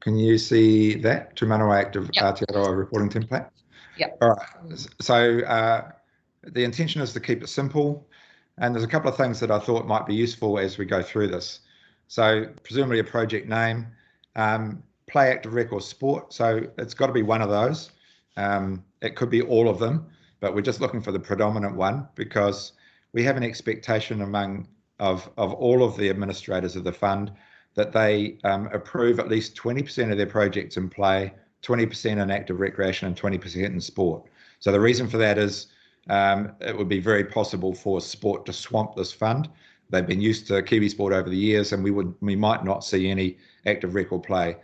[SPEAKER 2] can you see that? To Manawa Active Aotearoa reporting template?
[SPEAKER 1] Yep.
[SPEAKER 2] All right, so the intention is to keep it simple, and there's a couple of things that I thought might be useful as we go through this. So presumably a project name, play, active rec, or sport. So it's got to be one of those. It could be all of them, but we're just looking for the predominant one, because we have an expectation of all of the administrators of the fund that they approve at least 20% of their projects in play, 20% in active recreation, and 20% in sport. So the reason for that is it would be very possible for sport to swamp this fund. They've been used to Kiwi sport over the years, and we might not see any active rec or play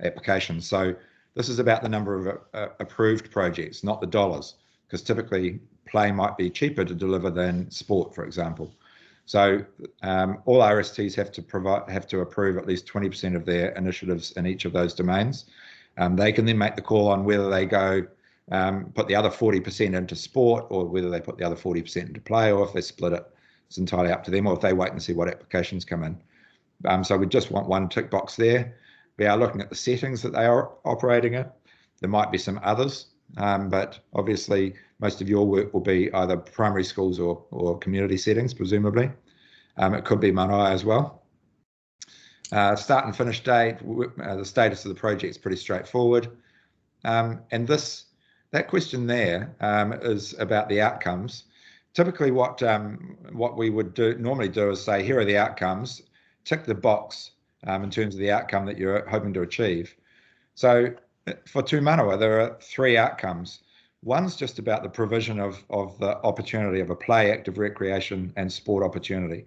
[SPEAKER 2] applications. So this is about the number of approved projects, not the dollars, because typically play might be cheaper to deliver than sport, for example. So all RSTs have to approve at least 20% of their initiatives in each of those domains. They can then make the call on whether they go put the other 40% into sport, or whether they put the other 40% into play, or if they split it, it's entirely up to them, or if they wait and see what applications come in. So we just want one tick box there. We are looking at the settings that they are operating in. There might be some others, but obviously most of your work will be either primary schools or community settings, presumably. It could be Manawa as well. Start and finish date, the status of the project is pretty straightforward. And that question there is about the outcomes. Typically what we would normally do is say, here are the outcomes, tick the box in terms of the outcome that you're hoping to achieve. So for Tū Manawa, there are 3 outcomes. One's just about the provision of the opportunity of a play, active recreation, and sport opportunity.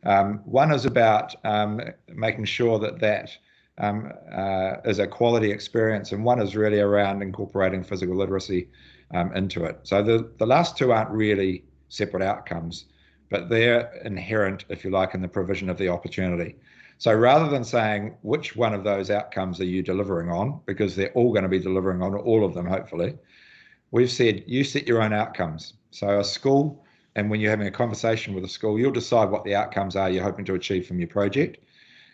[SPEAKER 2] One is about making sure that is a quality experience, and one is really around incorporating physical literacy into it. So the last 2 aren't really separate outcomes, but they're inherent, if you like, in the provision of the opportunity. So rather than saying which one of those outcomes are you delivering on, because they're all going to be delivering on all of them, hopefully, we've said you set your own outcomes. So a school, and when you're having a conversation with a school, you'll decide what the outcomes are you're hoping to achieve from your project,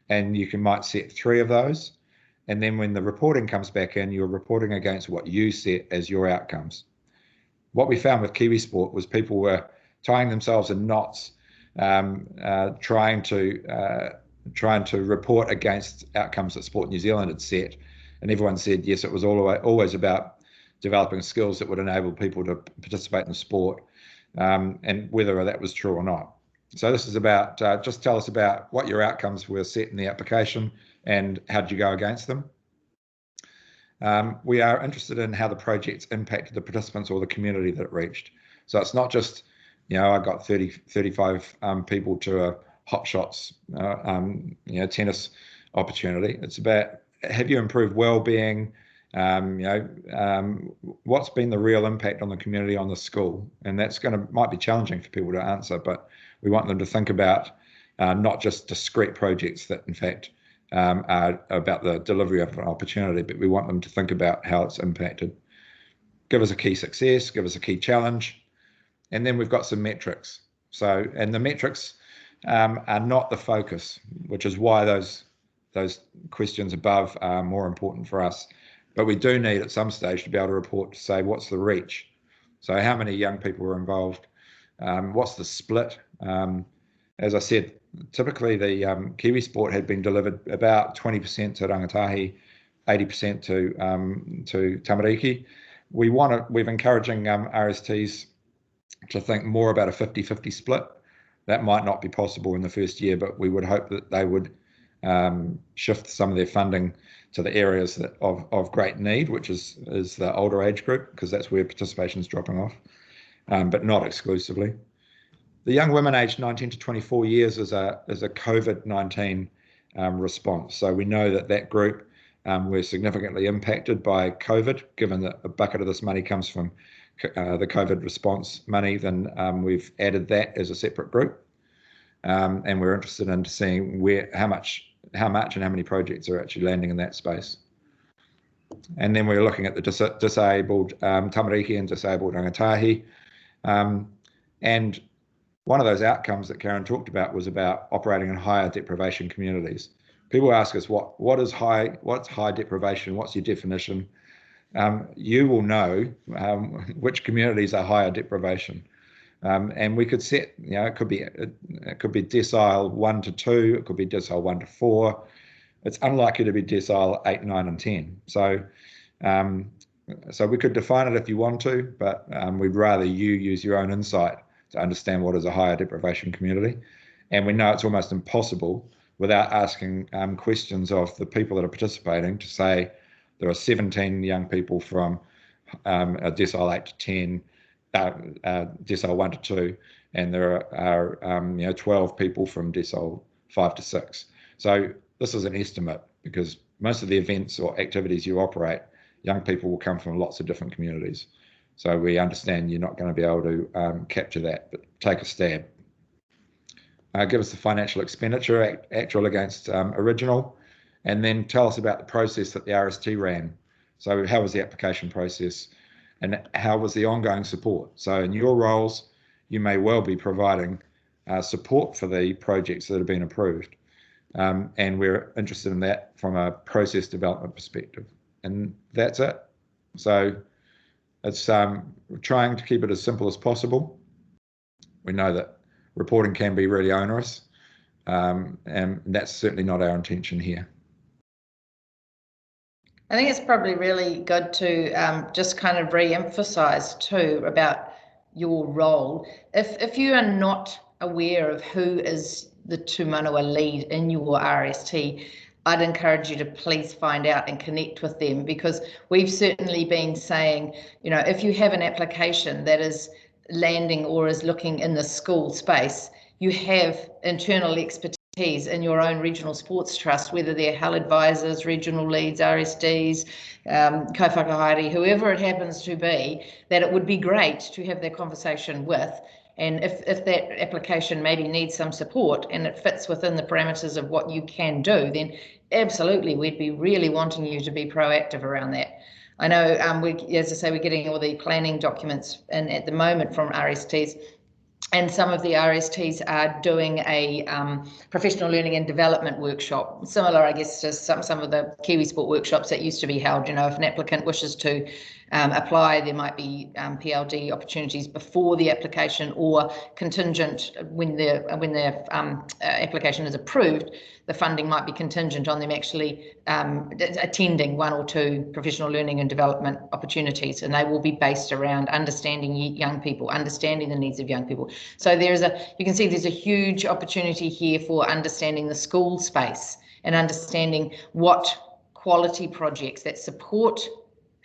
[SPEAKER 2] and you might set 3 of those. And then when the reporting comes back in, you're reporting against what you set as your outcomes. What we found with Kiwi Sport was people were tying themselves in knots, trying to report against outcomes that Sport New Zealand had set, and everyone said yes, it was always about developing skills that would enable people to participate in the sport, and whether that was true or not. So this is about just tell us about what your outcomes were set in the application and how did you go against them. We are interested in how the projects impacted the participants or the community that it reached. So it's not just I got 35 people to a hot shots, tennis opportunity. It's about, have you improved well-being? What's been the real impact on the community, on the school? And that's might be challenging for people to answer, but we want them to think about not just discrete projects that in fact are about the delivery of an opportunity, but we want them to think about how it's impacted. Give us a key success, give us a key challenge, and then we've got some metrics. So, and the metrics are not the focus, which is why those questions above are more important for us. But we do need at some stage to be able to report to say what's the reach. So how many young people were involved? What's the split? As I said, typically the Kiwi Sport had been delivered about 20% to Rangatahi, 80% to Tamariki. We're encouraging RSTs to think more about a 50-50 split. That might not be possible in the first year, but we would hope that they would shift some of their funding to the areas of great need, which is the older age group, because that's where participation is dropping off, but not exclusively. The young women aged 19 to 24 years is a COVID-19 response. So we know that group were significantly impacted by COVID, given that a bucket of this money comes from the COVID response money, then we've added that as a separate group. And we're interested in seeing how much and how many projects are actually landing in that space. And then we're looking at the disabled Tamariki and disabled Rangatahi. And one of those outcomes that Karen talked about was about operating in higher deprivation communities. People ask us, what's high deprivation? What's your definition? You will know which communities are higher deprivation. And we could set, it could be decile 1 to 2, it could be decile 1 to 4. It's unlikely to be decile 8, 9, and 10. So we could define it if you want to, but we'd rather you use your own insight to understand what is a higher deprivation community. And we know it's almost impossible without asking questions of the people that are participating to say there are 17 young people from a decile 8 to 10, decile 1 to 2, and there are 12 people from decile 5 to 6. So this is an estimate, because most of the events or activities you operate, young people will come from lots of different communities. So we understand you're not going to be able to capture that, but take a stab. Give us the financial expenditure, actual against original, and then tell us about the process that the RST ran. So how was the application process, and how was the ongoing support? So in your roles, you may well be providing support for the projects that have been approved. And we're interested in that from a process development perspective. And that's it. So it's trying to keep it as simple as possible. We know that reporting can be really onerous, and that's certainly not our intention here.
[SPEAKER 1] I think it's probably really good to just kind of re-emphasize too about your role. If you are not aware of who is the Tū Manawa lead in your RST, I'd encourage you to please find out and connect with them, because we've certainly been saying, if you have an application that is landing or is looking in the school space, you have internal expertise in your own regional sports trust, whether they're HAL advisors, regional leads, RSDs, kaiwhakahaere, whoever it happens to be, that it would be great to have that conversation with. And if that application maybe needs some support and it fits within the parameters of what you can do, then absolutely, we'd be really wanting you to be proactive around that. I know, as I say, we're getting all the planning documents in at the moment from RSTs, and some of the RSTs are doing a professional learning and development workshop, similar, I guess, to some of the Kiwi Sport workshops that used to be held. If an applicant wishes to apply, there might be PLD opportunities before the application, or contingent when their application is approved. The funding might be contingent on them actually attending 1 or 2 professional learning and development opportunities, and they will be based around understanding young people, understanding the needs of young people. So you can see there's a huge opportunity here for understanding the school space and understanding what quality projects that support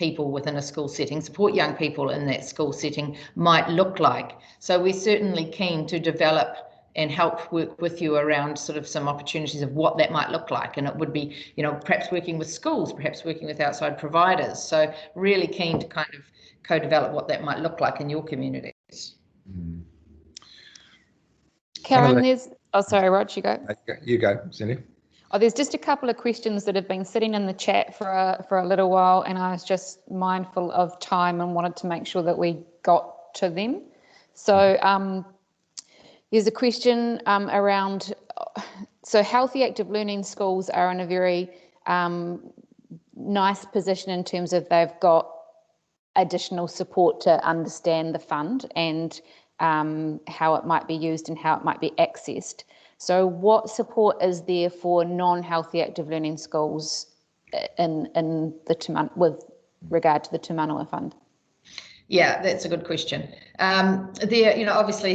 [SPEAKER 1] people within a school setting, support young people in that school setting might look like. So we're certainly keen to develop and help work with you around sort of some opportunities of what that might look like. And it would be, perhaps working with schools, perhaps working with outside providers. So really keen to kind of co-develop what that might look like in your communities.
[SPEAKER 3] Karen, sorry, Rod, you go.
[SPEAKER 2] You go, Cindy.
[SPEAKER 3] Oh, there's just a couple of questions that have been sitting in the chat for a little while, and I was just mindful of time and wanted to make sure that we got to them. So there's a question around, so healthy active learning schools are in a very nice position in terms of they've got additional support to understand the fund and how it might be used and how it might be accessed. So what support is there for non-healthy active learning schools with regard to the Te Manawa Fund?
[SPEAKER 1] Yeah, that's a good question. Obviously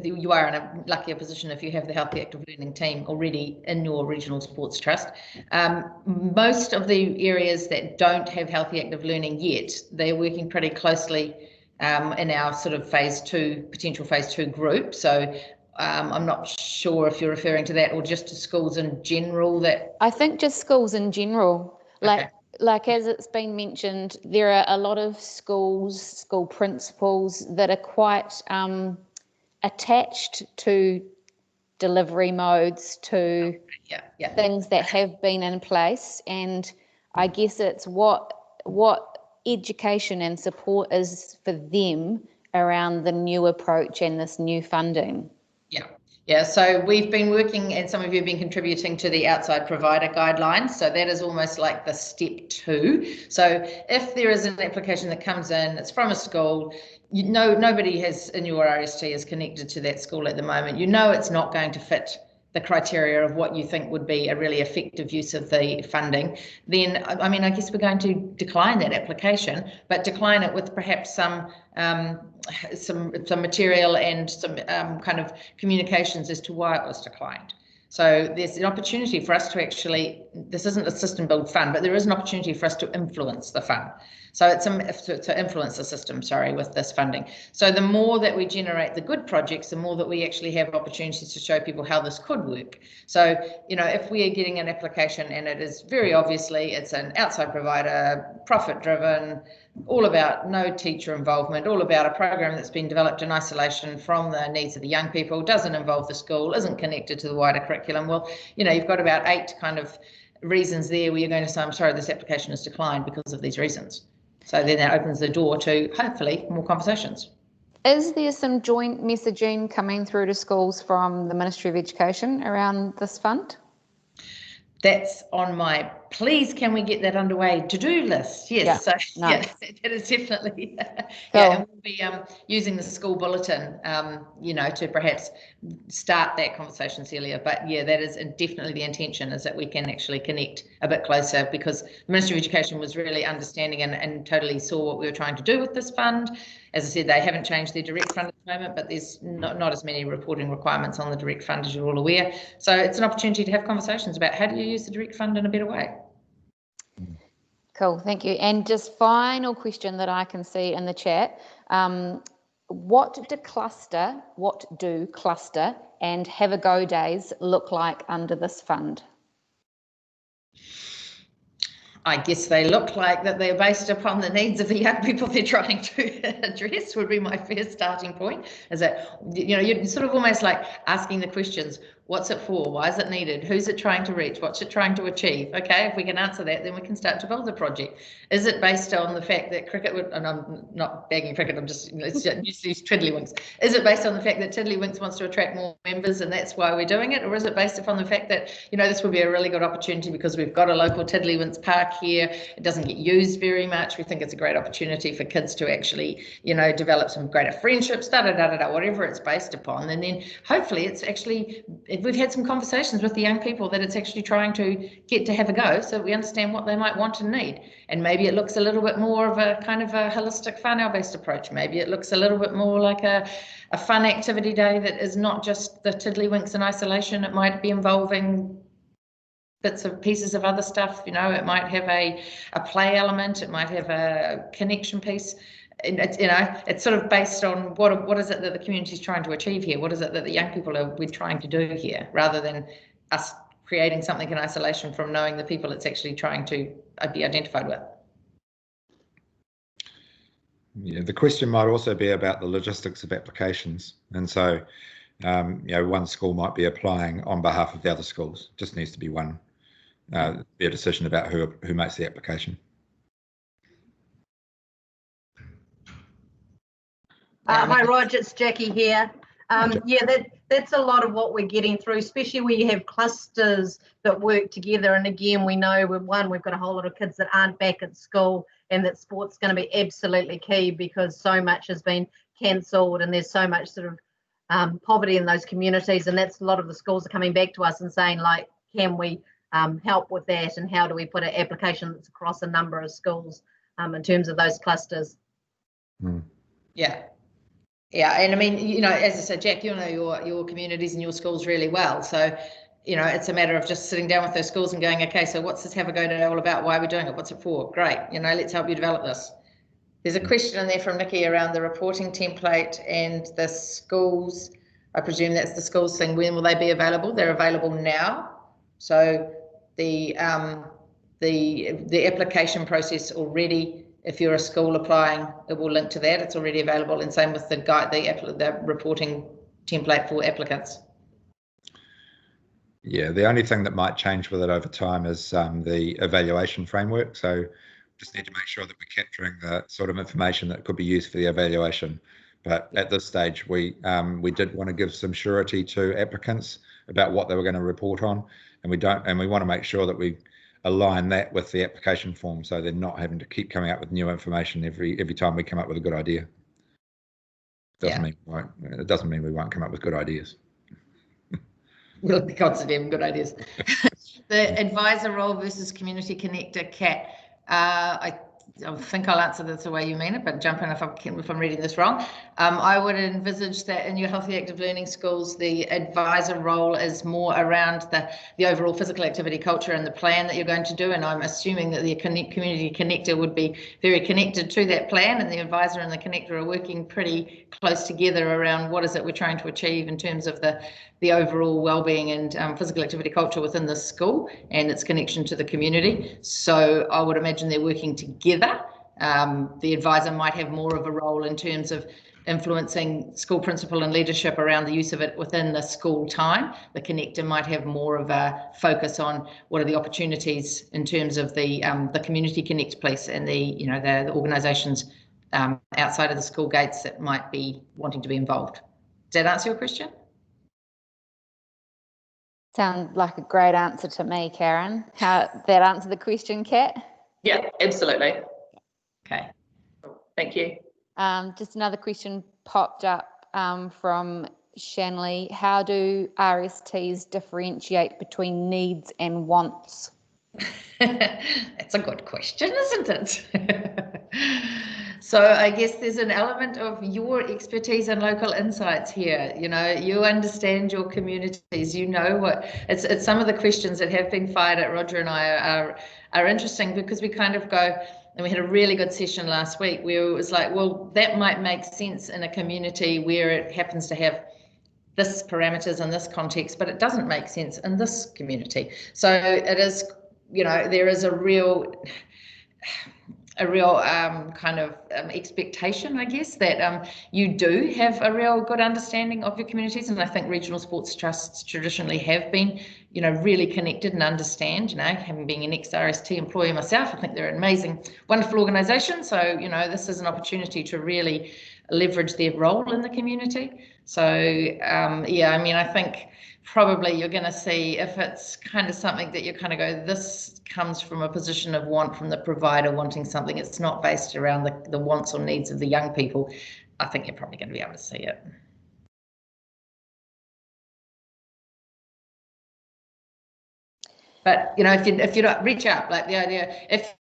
[SPEAKER 1] you are in a luckier position if you have the Healthy Active Learning team already in your regional sports trust. Most of the areas that don't have Healthy Active Learning yet, they're working pretty closely in our sort of potential phase two group. So I'm not sure if you're referring to that or just to schools in general.
[SPEAKER 3] I think just schools in general. Like as it's been mentioned, there are a lot of school principals that are quite attached to delivery modes, to things that have been in place. And I guess it's what education and support is for them around the new approach and this new funding.
[SPEAKER 1] Yeah, so we've been working, and some of you have been contributing to the outside provider guidelines. So that is almost like the step 2. So if there is an application that comes in, it's from a school, nobody in your RST is connected to that school at the moment. It's not going to fit the criteria of what you think would be a really effective use of the funding, then I guess we're going to decline that application, but decline it with perhaps some material and some kind of communications as to why it was declined. So there's an opportunity for us to actually, this isn't a system build fund, but there is an opportunity for us to influence the fund. So it's to influence the system, with this funding. So the more that we generate the good projects, the more that we actually have opportunities to show people how this could work. So, if we are getting an application and it is very obviously, it's an outside provider, profit driven, all about no teacher involvement, all about a program that's been developed in isolation from the needs of the young people, doesn't involve the school, isn't connected to the wider curriculum. Well, you've got about 8 kind of reasons there where you're going to say, I'm sorry, this application is declined because of these reasons. So then that opens the door to hopefully more conversations.
[SPEAKER 3] Is there some joint messaging coming through to schools from the Ministry of Education around this fund?
[SPEAKER 1] That's on my please can we get that underway to-do list. Yes, so nice. That is definitely
[SPEAKER 3] cool.
[SPEAKER 1] And we'll be using the school bulletin to perhaps start that conversation, Celia, but that is definitely the intention, is that we can actually connect a bit closer, because the Ministry of Education was really understanding and totally saw what we were trying to do with this fund. As I said, they haven't changed their direct fund at the moment, but there's not as many reporting requirements on the direct fund, as you're all aware. So it's an opportunity to have conversations about how do you use the direct fund in a better way.
[SPEAKER 3] Cool, thank you. And just final question that I can see in the chat. What do cluster and have a go days look like under this fund?
[SPEAKER 1] I guess they look like that they're based upon the needs of the young people they're trying to address, would be my first starting point. Is that, you're sort of almost like asking the questions, what's it for? Why is it needed? Who's it trying to reach? What's it trying to achieve? Okay, if we can answer that, then we can start to build the project. Is it based on the fact that cricket would, and I'm not bagging cricket, I'm just, let's use these Tiddlywinks. Is it based on the fact that Tiddlywinks wants to attract more members and that's why we're doing it? Or is it based upon the fact that, this would be a really good opportunity because we've got a local Tiddlywinks park here. It doesn't get used very much. We think it's a great opportunity for kids to actually, develop some greater friendships, whatever it's based upon. And then hopefully it's actually, we've had some conversations with the young people that it's actually trying to get to have a go, so we understand what they might want and need. And maybe it looks a little bit more of a kind of a holistic whānau-based approach. Maybe it looks a little bit more like a fun activity day that is not just the Tiddlywinks in isolation. It might be involving bits of pieces of other stuff. You know, it might have a play element, it might have a connection piece. And it's, you know, it's sort of based on what is it that the community is trying to achieve here? What is it that the young people we're trying to do here, rather than us creating something in isolation from knowing the people it's actually trying to be identified with.
[SPEAKER 2] Yeah, the question might also be about the logistics of applications, and so you know, one school might be applying on behalf of the other schools. Just needs to be one be a decision about who makes the application.
[SPEAKER 5] Hi, Roger, it's Jackie here. Yeah, that's a lot of what we're getting through, especially where you have clusters that work together. And again, we know we've got a whole lot of kids that aren't back at school, and that sport's going to be absolutely key because so much has been cancelled and there's so much sort of poverty in those communities. And that's a lot of the schools are coming back to us and saying, like, can we help with that? And how do we put an application that's across a number of schools in terms of those clusters?
[SPEAKER 1] Yeah. Yeah, and I mean, you know, as I said, Jack, you know your communities and your schools really well. So, you know, it's a matter of just sitting down with those schools and going, okay, so what's this Have a Go Day all about? Why are we doing it? What's it for? Great, you know, let's help you develop this. There's a question in there from Nikki around the reporting template and the schools. I presume that's the schools thing. When will they be available? They're available now. So the application process already. If you're a school applying, it will link to that. It's already available, and same with the guide, the reporting template for applicants.
[SPEAKER 2] Yeah, the only thing that might change with it over time is the evaluation framework. So just need to make sure that we're capturing the sort of information that could be used for the evaluation. But at this stage, we did want to give some surety to applicants about what they were going to report on, and we want to make sure that we align that with the application form, so they're not having to keep coming up with new information every time we come up with a good idea. It doesn't mean we won't come up with good ideas.
[SPEAKER 1] We'll be constantly having good ideas. The advisor role versus community connector, Kat. I think I'll answer this the way you mean it, but jump in if I'm reading this wrong. I would envisage that in your healthy active learning schools, the advisor role is more around the overall physical activity culture and the plan that you're going to do. And I'm assuming that the community connector would be very connected to that plan, and the advisor and the connector are working pretty close together around what is it we're trying to achieve in terms of the overall well-being and physical activity culture within the school and its connection to the community. So I would imagine they're working together. The advisor might have more of a role in terms of influencing school principal and leadership around the use of it within the school time. The connector might have more of a focus on what are the opportunities in terms of the community connect piece and the organisations outside of the school gates that might be wanting to be involved. Does that answer your question?
[SPEAKER 3] Sounds like a great answer to me, Karen. How that answer the question, Kat?
[SPEAKER 1] Yeah, absolutely. Okay, thank you.
[SPEAKER 3] Just another question popped up from Shanley. How do RSTs differentiate between needs and wants?
[SPEAKER 1] That's a good question, isn't it? So I guess there's an element of your expertise and local insights here. You know, you understand your communities. You know what it's some of the questions that have been fired at Roger and I are interesting, because we kind of go, and we had a really good session last week where it was like, well, that might make sense in a community where it happens to have this parameters in this context, but it doesn't make sense in this community. So it is, you know, there is a real kind of expectation, I guess, that you do have a real good understanding of your communities. And I think regional sports trusts traditionally have been, you know, really connected and understand, you know, having been an ex-RST employee myself, I think they're an amazing, wonderful organisation. So, you know, this is an opportunity to really leverage their role in the community. So, yeah, I mean, I think probably you're going to see, if it's kind of something that you kind of go, this comes from a position of want from the provider wanting something, it's not based around the wants or needs of the young people, I think you're probably going to be able to see it. But, you know, if you don't reach out, like the idea,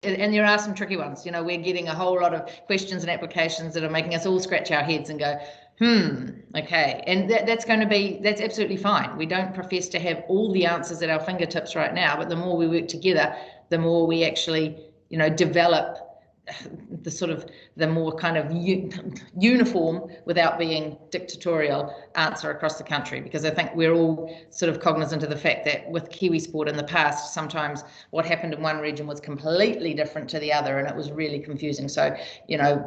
[SPEAKER 1] and there are some tricky ones, you know, we're getting a whole lot of questions and applications that are making us all scratch our heads and go, Okay, and that's absolutely fine. We don't profess to have all the answers at our fingertips right now, but the more we work together, the more we actually, develop the more kind of uniform, without being dictatorial, answer across the country. Because I think we're all sort of cognizant of the fact that with Kiwi sport in the past, sometimes what happened in one region was completely different to the other, and it was really confusing. So,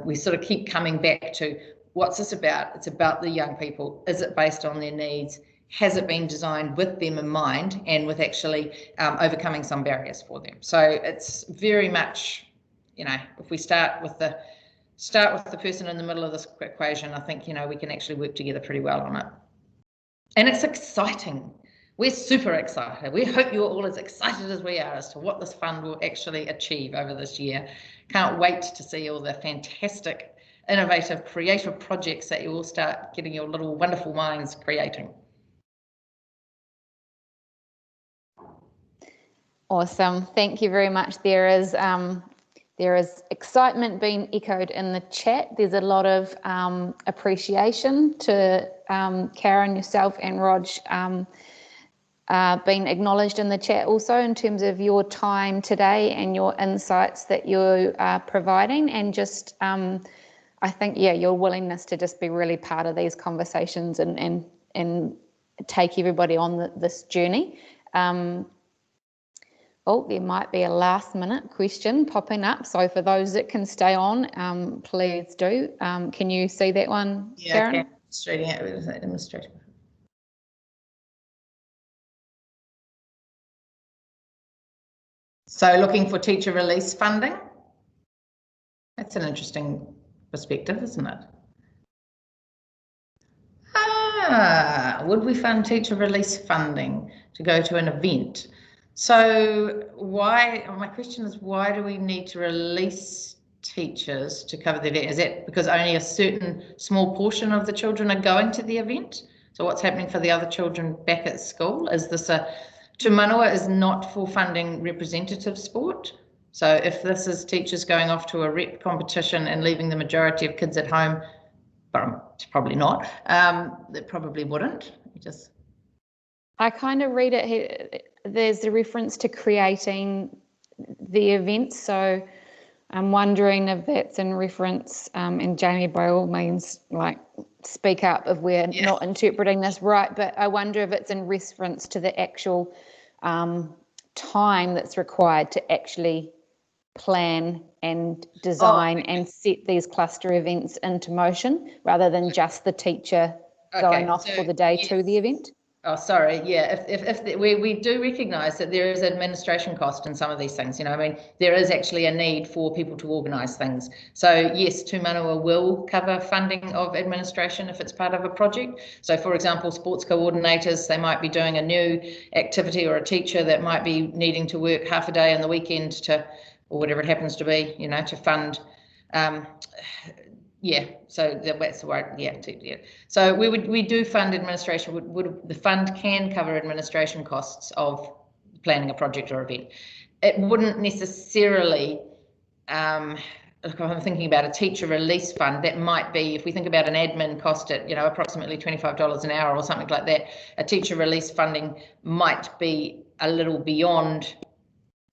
[SPEAKER 1] we sort of keep coming back to, what's this about? It's about the young people. Is it based on their needs? Has it been designed with them in mind, and with actually overcoming some barriers for them? So it's very much, if we start with the person in the middle of this equation, I think, we can actually work together pretty well on it. And it's exciting. We're super excited. We hope you're all as excited as we are as to what this fund will actually achieve over this year. Can't wait to see all the fantastic, innovative, creative projects that you all start getting your little wonderful minds creating.
[SPEAKER 3] Awesome. Thank you very much. There is excitement being echoed in the chat. There's a lot of appreciation to Karen, yourself, and Rog being acknowledged in the chat also, in terms of your time today and your insights that you are providing, and just I think, your willingness to just be really part of these conversations and take everybody on this journey. There might be a last minute question popping up. So for those that can stay on, please do. Can you see that one, Karen?
[SPEAKER 1] Yeah, straighting out with that demonstration. So looking for teacher release funding. That's an interesting perspective, isn't it? Would we fund teacher release funding to go to an event? So my question is, why do we need to release teachers to cover the event? Is that because only a certain small portion of the children are going to the event? So what's happening for the other children back at school? Is this Te Manawa is not for funding representative sport. So if this is teachers going off to a rep competition and leaving the majority of kids at home, but probably not, they probably wouldn't.
[SPEAKER 3] I kind of read it here. There's a reference to creating the event, so I'm wondering if that's in reference, and Jamie, by all means, speak up if we're not interpreting this right, but I wonder if it's in reference to the actual time that's required to actually plan and design and set these cluster events into motion, rather than just the teacher going off for the day to the event.
[SPEAKER 1] Oh, sorry. Yeah, we do recognise that there is administration cost in some of these things. There is actually a need for people to organise things. So yes, Te Manawa will cover funding of administration if it's part of a project. So for example, sports coordinators, they might be doing a new activity, or a teacher that might be needing to work half a day on the weekend or whatever it happens to be, to fund. So that's the word. So we do fund administration. The fund can cover administration costs of planning a project or event. It wouldn't necessarily, if I'm thinking about a teacher release fund, that might be, if we think about an admin cost at approximately $25 an hour or something like that, a teacher release funding might be a little beyond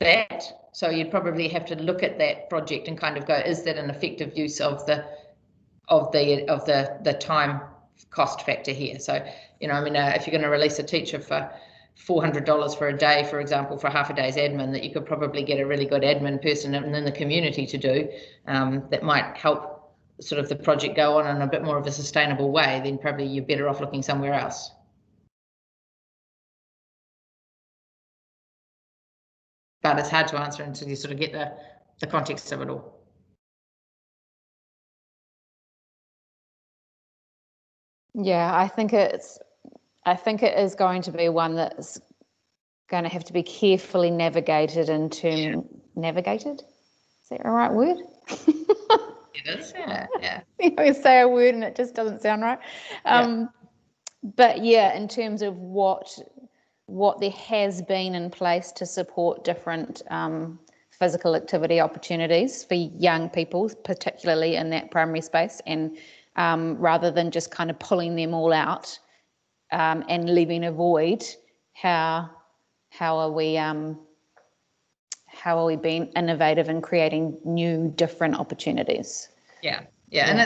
[SPEAKER 1] that. So you'd probably have to look at that project and kind of go, is that an effective use of the time cost factor here? So if you're going to release a teacher for $400 for a day, for example, for half a day's admin, that you could probably get a really good admin person in the community to do, that might help sort of the project go on in a bit more of a sustainable way, then probably you're better off looking somewhere else. But it's hard to answer until you sort of get the context of it all.
[SPEAKER 3] Yeah, I think it is going to be one that's going to have to be carefully navigated navigated? Is that the right word?
[SPEAKER 1] It is, yeah.
[SPEAKER 3] We say a word and it just doesn't sound right. But in terms of what there has been in place to support different physical activity opportunities for young people, particularly in that primary space, and rather than just kind of pulling them all out and leaving a void. How are we being innovative and creating new, different opportunities?
[SPEAKER 1] Yeah, and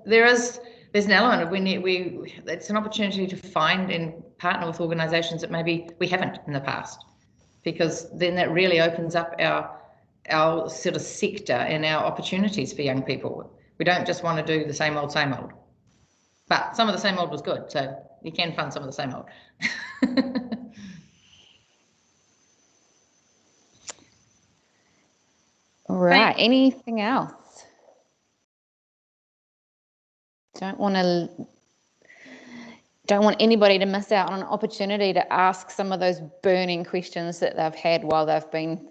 [SPEAKER 1] there's an element of it's an opportunity to find and partner with organisations that maybe we haven't in the past, because then that really opens up our sort of sector and our opportunities for young people. We don't just want to do the same old, but some of the same old was good, so you can fund some of the same old.
[SPEAKER 3] All right, anything else? Don't want anybody to miss out on an opportunity to ask some of those burning questions that they've had while they've been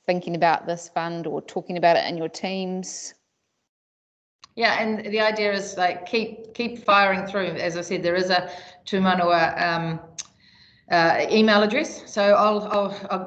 [SPEAKER 3] thinking about this fund or talking about it in your teams.
[SPEAKER 1] Yeah, and the idea is like keep firing through. As I said, there is a Tū Manawa email address. So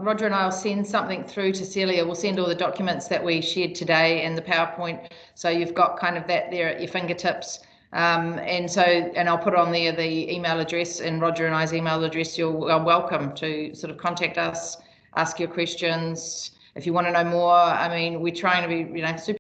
[SPEAKER 1] Roger and I will send something through to Celia. We'll send all the documents that we shared today and the PowerPoint. So you've got kind of that there at your fingertips. And I'll put on there the email address and Roger and I's email address. You're welcome to sort of contact us, ask your questions. If you want to know more, I mean, we're trying to be, super